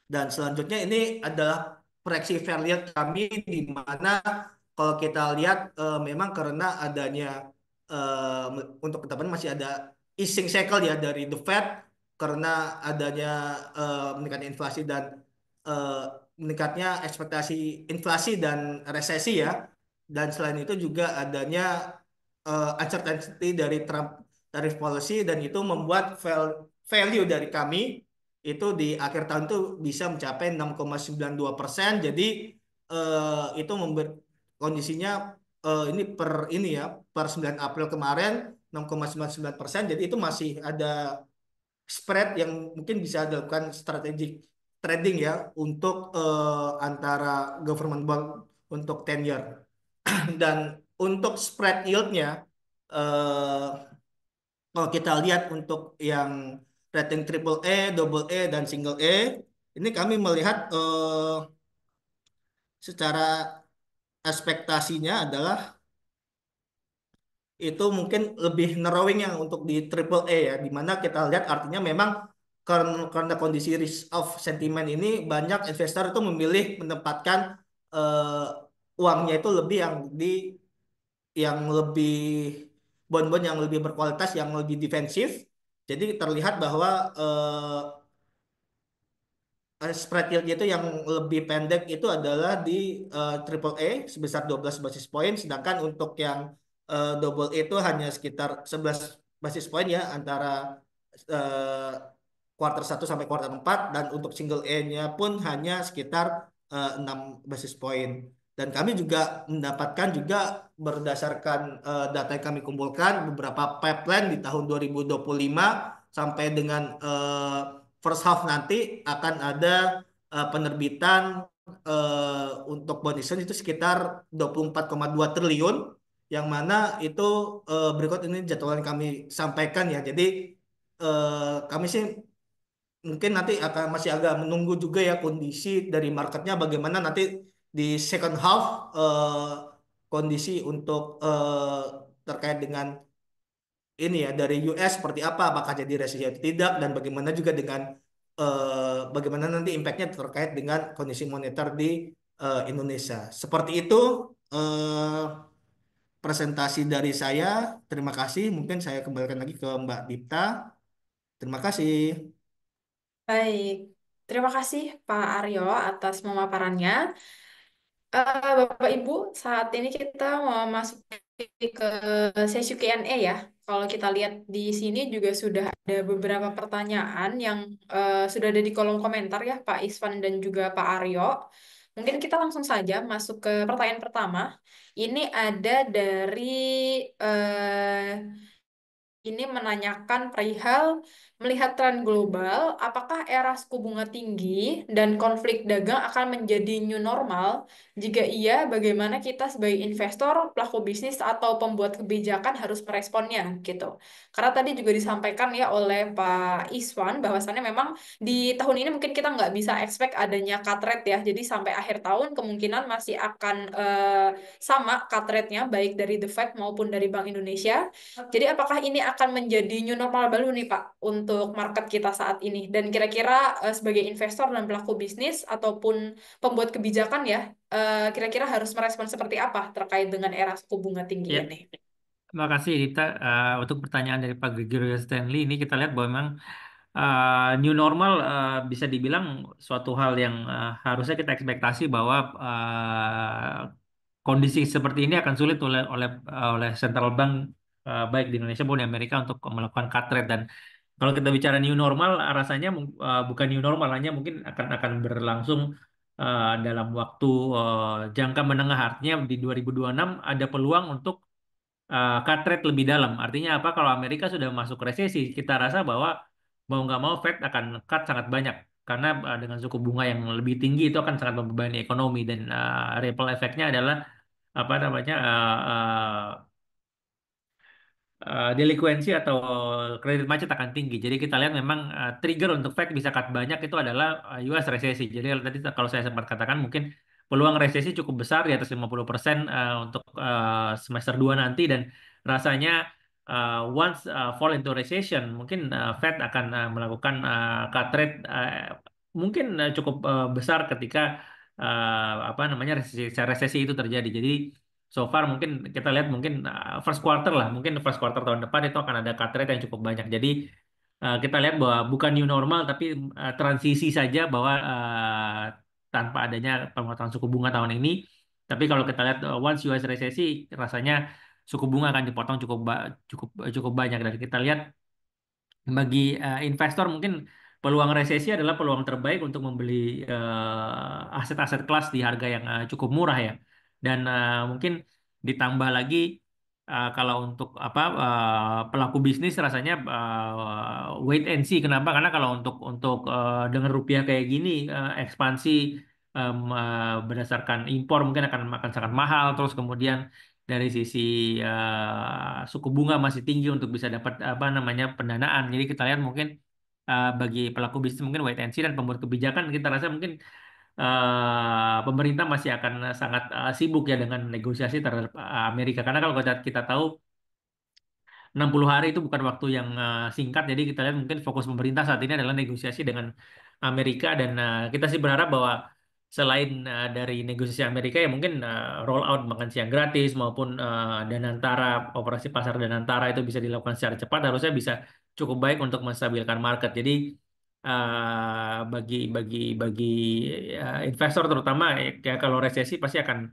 Dan selanjutnya ini adalah proyeksi fair yield kami, di mana kalau kita lihat memang karena adanya untuk ke depan masih ada easing cycle ya dari the Fed, karena adanya meningkatnya inflasi dan eh, meningkatnya ekspektasi inflasi dan resesi ya. Dan selain itu juga adanya uncertainty dari Trump tarif policy, dan itu membuat value dari kami itu di akhir tahun itu bisa mencapai 6,92%. Jadi itu kondisinya ini per ini ya per 9 April kemarin 6,99%. Jadi itu masih ada spread yang mungkin bisa dilakukan strategic trading ya untuk antara government bond untuk 10 year. Dan untuk spread yieldnya eh, kalau kita lihat untuk yang rating triple A, double A, dan single A, ini kami melihat secara ekspektasinya adalah itu mungkin lebih narrowing yang untuk di triple A ya, di mana kita lihat artinya memang karena kondisi risk of sentiment ini banyak investor itu memilih menempatkan uangnya itu lebih yang lebih bond-bond yang lebih berkualitas, yang lebih defensif. Jadi terlihat bahwa spread yieldnya itu yang lebih pendek itu adalah di triple A sebesar 12 basis point, sedangkan untuk yang double A itu hanya sekitar 11 basis point ya, antara eh, kuartal 1 sampai kuartal 4, dan untuk single A-nya pun hanya sekitar 6 basis point. Dan kami juga mendapatkan juga berdasarkan data yang kami kumpulkan beberapa pipeline di tahun 2025 sampai dengan first half nanti akan ada penerbitan untuk bond issuance itu sekitar 24,2 triliun, yang mana itu berikut ini jadwal yang kami sampaikan ya. Jadi kami sih mungkin nanti akan masih agak menunggu juga ya kondisi dari marketnya bagaimana nanti di second half, kondisi untuk terkait dengan ini ya dari US seperti apa, apakah jadi resesi atau tidak, dan bagaimana juga dengan bagaimana nanti impactnya terkait dengan kondisi moneter di Indonesia. Seperti itu eh, presentasi dari saya. Terima kasih. Mungkin saya kembalikan lagi ke Mbak Dipta. Terima kasih. Baik, terima kasih Pak Aryo atas pemaparannya. Bapak Ibu, saat ini kita mau masuk ke sesi Q&A ya. Kalau kita lihat di sini juga sudah ada beberapa pertanyaan yang sudah ada di kolom komentar ya, Pak Isvan dan juga Pak Aryo. Mungkin kita langsung saja masuk ke pertanyaan pertama. Ini ada dari eh, Ini menanyakan perihal melihat tren global, apakah era suku bunga tinggi dan konflik dagang akan menjadi new normal? Jika iya, bagaimana kita sebagai investor, pelaku bisnis, atau pembuat kebijakan harus meresponnya gitu. Karena tadi juga disampaikan ya oleh Pak Iswan bahwasannya memang di tahun ini mungkin kita nggak bisa expect adanya cut rate ya. Jadi sampai akhir tahun kemungkinan masih akan sama cut rate-nya baik dari The Fed maupun dari Bank Indonesia. Jadi apakah ini akan menjadi new normal baru nih Pak untuk market kita saat ini? Dan kira-kira sebagai investor dan pelaku bisnis ataupun pembuat kebijakan ya, kira-kira harus merespon seperti apa terkait dengan era suku bunga tinggi Ya, ini? terima kasih Dita. Untuk pertanyaan dari Pak Gregorio Stanley ini kita lihat bahwa memang new normal bisa dibilang suatu hal yang harusnya kita ekspektasi bahwa kondisi seperti ini akan sulit oleh central bank baik di Indonesia maupun di Amerika untuk melakukan cut rate. Dan kalau kita bicara new normal rasanya bukan new normal, hanya mungkin akan berlangsung dalam waktu jangka menengah. Artinya di 2026 ada peluang untuk cut rate lebih dalam. Artinya apa? Kalau Amerika sudah masuk resesi, kita rasa bahwa mau nggak mau Fed akan cut sangat banyak. Karena dengan suku bunga yang lebih tinggi itu akan sangat membebani ekonomi, dan ripple efeknya adalah apa namanya delinkuensi atau kredit macet akan tinggi. Jadi kita lihat memang trigger untuk Fed bisa cut banyak itu adalah US resesi. Jadi tadi kalau saya sempat katakan mungkin peluang resesi cukup besar di atas 50% untuk semester 2 nanti, dan rasanya once fall into recession mungkin Fed akan melakukan cut rate mungkin cukup besar ketika apa namanya resesi itu terjadi. Jadi so far mungkin kita lihat mungkin first quarter lah, mungkin first quarter tahun depan itu akan ada cut rate yang cukup banyak. Jadi kita lihat bahwa bukan new normal tapi transisi saja, bahwa tanpa adanya penguatan suku bunga tahun ini. Tapi kalau kita lihat once US resesi rasanya suku bunga akan dipotong cukup banyak. Dan kita lihat bagi investor mungkin peluang resesi adalah peluang terbaik untuk membeli aset-aset kelas di harga yang cukup murah ya. Dan mungkin ditambah lagi kalau untuk apa pelaku bisnis rasanya wait and see. Kenapa? Karena kalau untuk dengan rupiah kayak gini ekspansi berdasarkan impor mungkin akan sangat mahal. Terus kemudian dari sisi suku bunga masih tinggi untuk bisa dapat apa namanya pendanaan. Jadi kita lihat mungkin bagi pelaku bisnis mungkin wait and see, dan pembuat kebijakan kita rasa mungkin pemerintah masih akan sangat sibuk ya dengan negosiasi terhadap Amerika. Karena kalau kita tahu 60 hari itu bukan waktu yang singkat, jadi kita lihat mungkin fokus pemerintah saat ini adalah negosiasi dengan Amerika. Dan kita sih berharap bahwa selain dari negosiasi Amerika ya mungkin roll out makan siang gratis maupun Danantara, operasi pasar Danantara itu bisa dilakukan secara cepat, harusnya bisa cukup baik untuk menstabilkan market. Jadi bagi investor terutama ya kalau resesi pasti akan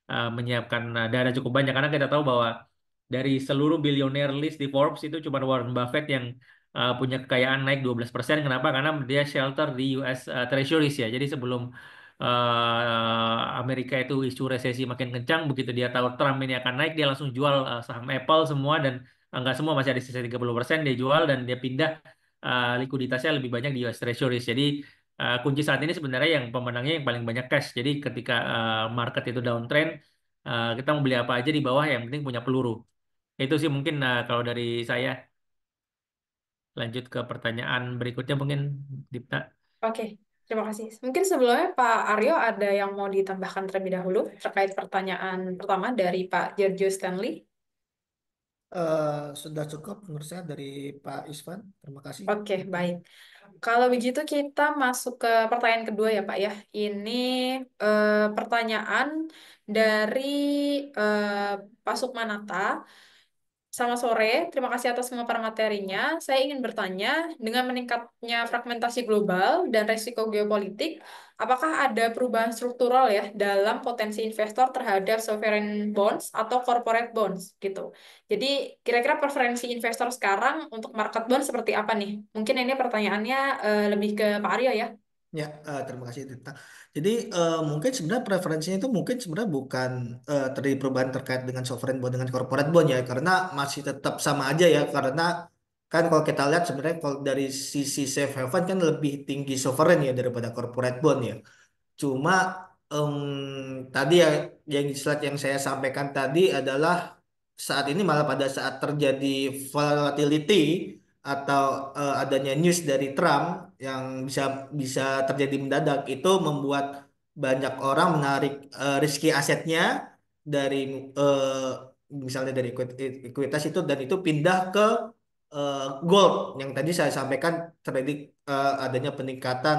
menyiapkan dana cukup banyak, karena kita tahu bahwa dari seluruh bilioner list di Forbes itu cuma Warren Buffett yang punya kekayaan naik 12%. Kenapa? Karena dia shelter di US Treasuries ya. Jadi sebelum Amerika itu isu resesi makin kencang, begitu dia tahu Trump ini akan naik, dia langsung jual saham Apple semua, dan nggak semua, masih ada sisa 30% dia jual, dan dia pindah likuiditasnya lebih banyak di US Treasuries. Jadi kunci saat ini sebenarnya yang pemenangnya yang paling banyak cash. Jadi ketika market itu downtrend, kita mau beli apa aja di bawah, yang penting punya peluru. Itu sih mungkin kalau dari saya. Lanjut ke pertanyaan berikutnya mungkin Dipta. Oke, terima kasih. Mungkin sebelumnya Pak Aryo ada yang mau ditambahkan terlebih dahulu terkait pertanyaan pertama dari Pak Giorgio Stanley. Sudah cukup menurut saya dari Pak Isvan. Terima kasih. Oke, baik. Kalau begitu kita masuk ke pertanyaan kedua ya Pak ya. Ini pertanyaan dari Pak Sukmanata. Selamat sore, terima kasih atas semua materinya. Saya ingin bertanya, dengan meningkatnya fragmentasi global dan resiko geopolitik, apakah ada perubahan struktural ya dalam potensi investor terhadap sovereign bonds atau corporate bonds gitu. Jadi kira-kira preferensi investor sekarang untuk market bond seperti apa nih? Mungkin ini pertanyaannya lebih ke Pak Aryo ya. Ya, terima kasih Tita. Jadi mungkin sebenarnya preferensinya itu mungkin sebenarnya bukan terjadi perubahan terkait dengan sovereign bond dengan corporate bond ya, karena masih tetap sama aja ya, karena kan kalau kita lihat sebenarnya kalau dari sisi safe haven kan lebih tinggi sovereign ya daripada corporate bond ya. Cuma tadi ya yang slide yang saya sampaikan tadi adalah saat ini malah pada saat terjadi volatility atau adanya news dari Trump yang bisa bisa terjadi mendadak itu membuat banyak orang menarik riski asetnya dari eh, misalnya dari ekuitas itu dan itu pindah ke gold yang tadi saya sampaikan terjadi adanya peningkatan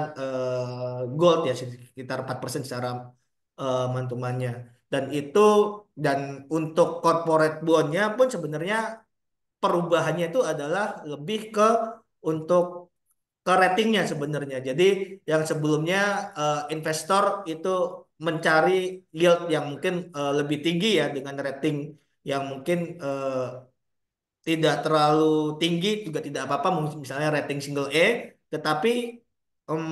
gold ya sekitar 4% secara mantumannya. Dan itu dan untuk corporate bondnya pun sebenarnya perubahannya itu adalah lebih ke untuk ke ratingnya sebenarnya. Jadi yang sebelumnya investor itu mencari yield yang mungkin lebih tinggi ya dengan rating yang mungkin tidak terlalu tinggi juga tidak apa-apa mungkin misalnya rating single A tetapi em,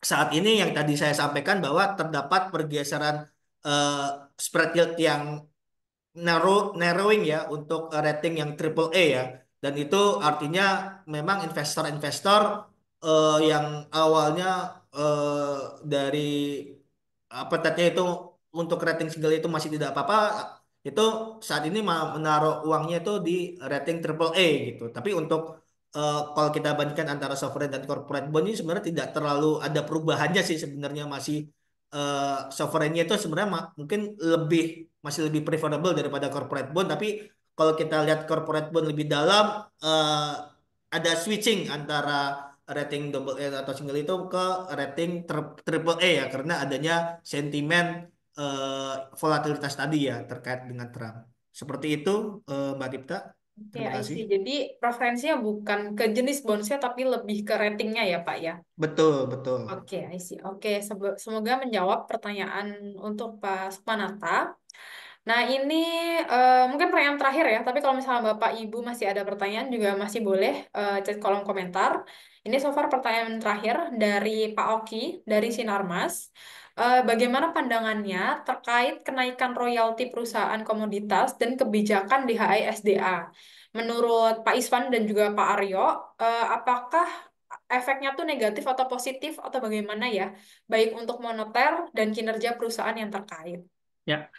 saat ini yang tadi saya sampaikan bahwa terdapat pergeseran eh, spread yield yang narrowing ya untuk rating yang triple A ya dan itu artinya memang investor-investor yang awalnya dari apa tadinya itu untuk rating single itu masih tidak apa-apa itu saat ini menaruh uangnya itu di rating triple A gitu. Tapi untuk kalau kita bandingkan antara sovereign dan corporate bond ini sebenarnya tidak terlalu ada perubahannya sih sebenarnya masih sovereignnya itu sebenarnya mungkin lebih masih lebih preferable daripada corporate bond. Tapi kalau kita lihat corporate bond lebih dalam eh, ada switching antara rating double A atau single itu ke rating triple A ya karena adanya sentimen volatilitas tadi ya terkait dengan Trump. Seperti itu Mbak Dipta. Oke, Terima I kasih. see. Jadi preferensinya bukan ke jenis bondsnya tapi lebih ke ratingnya ya Pak ya. Betul, betul. Oke, I see. Oke, semoga menjawab pertanyaan untuk Pak Sukmanata. Nah, ini mungkin pertanyaan terakhir ya, tapi kalau misalnya Bapak Ibu masih ada pertanyaan juga masih boleh chat kolom komentar. Ini so far pertanyaan terakhir dari Pak Oki dari Sinarmas. Bagaimana pandangannya terkait kenaikan royalti perusahaan komoditas dan kebijakan DHI SDA? Menurut Pak Isvan dan juga Pak Aryo, apakah efeknya tuh negatif atau positif atau bagaimana ya, baik untuk moneter dan kinerja perusahaan yang terkait? Ya,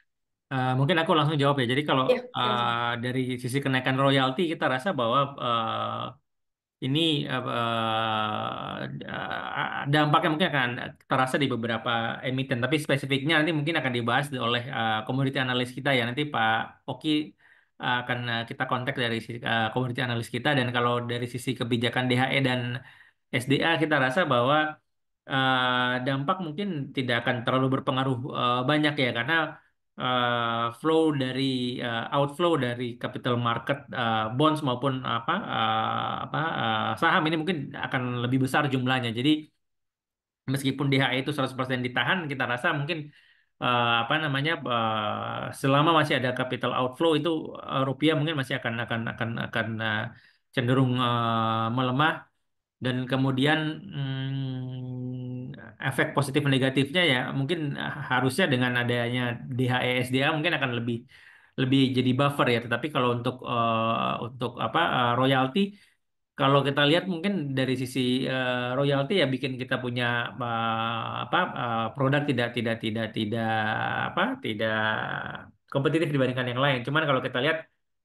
mungkin aku langsung jawab ya. Jadi kalau Ya, silakan. dari sisi kenaikan royalti kita rasa bahwa ini dampaknya mungkin akan terasa di beberapa emiten, tapi spesifiknya nanti mungkin akan dibahas oleh komoditi analis kita ya. Nanti Pak Oki akan kita kontak dari sisi komoditi analis kita dan kalau dari sisi kebijakan DHE dan SDA kita rasa bahwa dampak mungkin tidak akan terlalu berpengaruh banyak ya karena flow dari outflow dari capital market bonds maupun saham ini mungkin akan lebih besar jumlahnya. Jadi meskipun DHI itu 100% ditahan, kita rasa mungkin selama masih ada capital outflow itu rupiah mungkin masih akan cenderung melemah dan kemudian efek positif negatifnya ya mungkin harusnya dengan adanya DHESDA mungkin akan lebih lebih jadi buffer ya. Tetapi kalau untuk royalti kalau kita lihat mungkin dari sisi royalti ya bikin kita punya produk tidak kompetitif dibandingkan yang lain. Cuman kalau kita lihat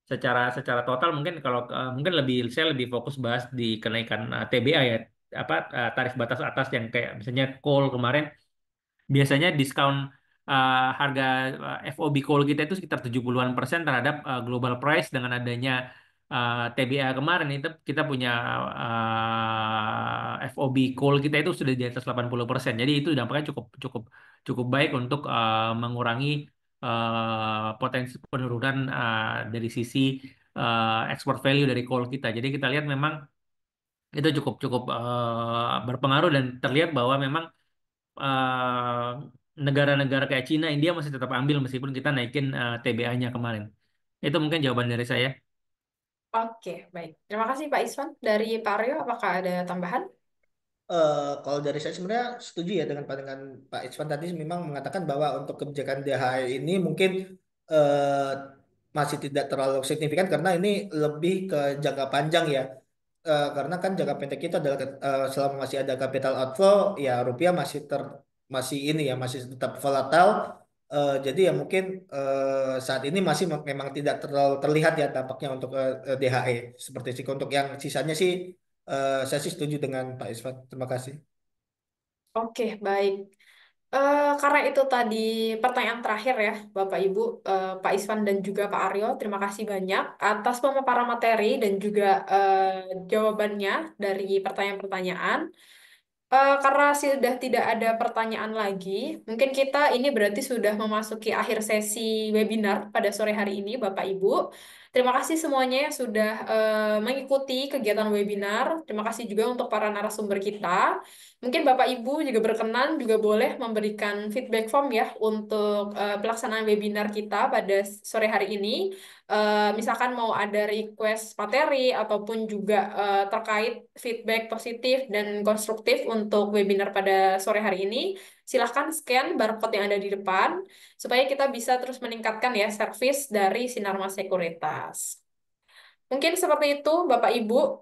secara secara total mungkin kalau mungkin saya lebih fokus bahas di kenaikan TBA ya tarif batas atas yang kayak misalnya coal kemarin biasanya diskon harga FOB coal kita itu sekitar 70-an% terhadap global price dengan adanya TBA kemarin itu kita punya FOB coal kita itu sudah di atas 80%. Jadi itu dampaknya cukup cukup cukup baik untuk mengurangi potensi penurunan dari sisi export value dari coal kita. Jadi kita lihat memang itu cukup cukup berpengaruh dan terlihat bahwa memang negara-negara kayak Cina, India masih tetap ambil meskipun kita naikin TBA-nya kemarin. Itu mungkin jawaban dari saya. Oke, baik. Terima kasih Pak Iswan. Dari Pak Aryo, apakah ada tambahan? Kalau dari saya sebenarnya setuju ya dengan pandangan Pak Irswan tadi, memang mengatakan bahwa untuk kebijakan DHI ini mungkin eh, masih tidak terlalu signifikan karena ini lebih ke jangka panjang ya. Karena kan jangka pendek itu adalah selama masih ada capital outflow ya rupiah masih ini ya masih tetap volatile. Jadi ya mungkin saat ini masih memang tidak terlalu terlihat ya dampaknya untuk DHE seperti itu. Untuk yang sisanya sih saya sih setuju dengan Pak Isfan. Terima kasih. Oke, baik. Karena itu tadi pertanyaan terakhir ya, Bapak Ibu, Pak Isvan dan juga Pak Aryo. Terima kasih banyak atas pemaparan materi dan juga jawabannya dari pertanyaan-pertanyaan. Karena sudah tidak ada pertanyaan lagi, mungkin kita ini berarti sudah memasuki akhir sesi webinar pada sore hari ini, Bapak Ibu. Terima kasih semuanya yang sudah mengikuti kegiatan webinar. Terima kasih juga untuk para narasumber kita. Mungkin Bapak Ibu juga berkenan juga boleh memberikan feedback form ya untuk pelaksanaan webinar kita pada sore hari ini. Misalkan mau ada request materi ataupun juga terkait feedback positif dan konstruktif untuk webinar pada sore hari ini, silahkan scan barcode yang ada di depan supaya kita bisa terus meningkatkan ya service dari Sinarmas Sekuritas. Mungkin seperti itu, Bapak Ibu.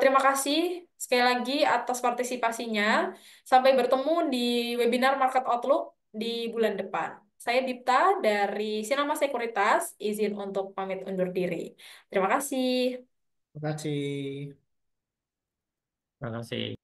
Terima kasih sekali lagi atas partisipasinya. Sampai bertemu di webinar Market Outlook di bulan depan. Saya Dipta dari Sinama Sekuritas, izin untuk pamit undur diri. Terima kasih. Terima kasih. Terima kasih.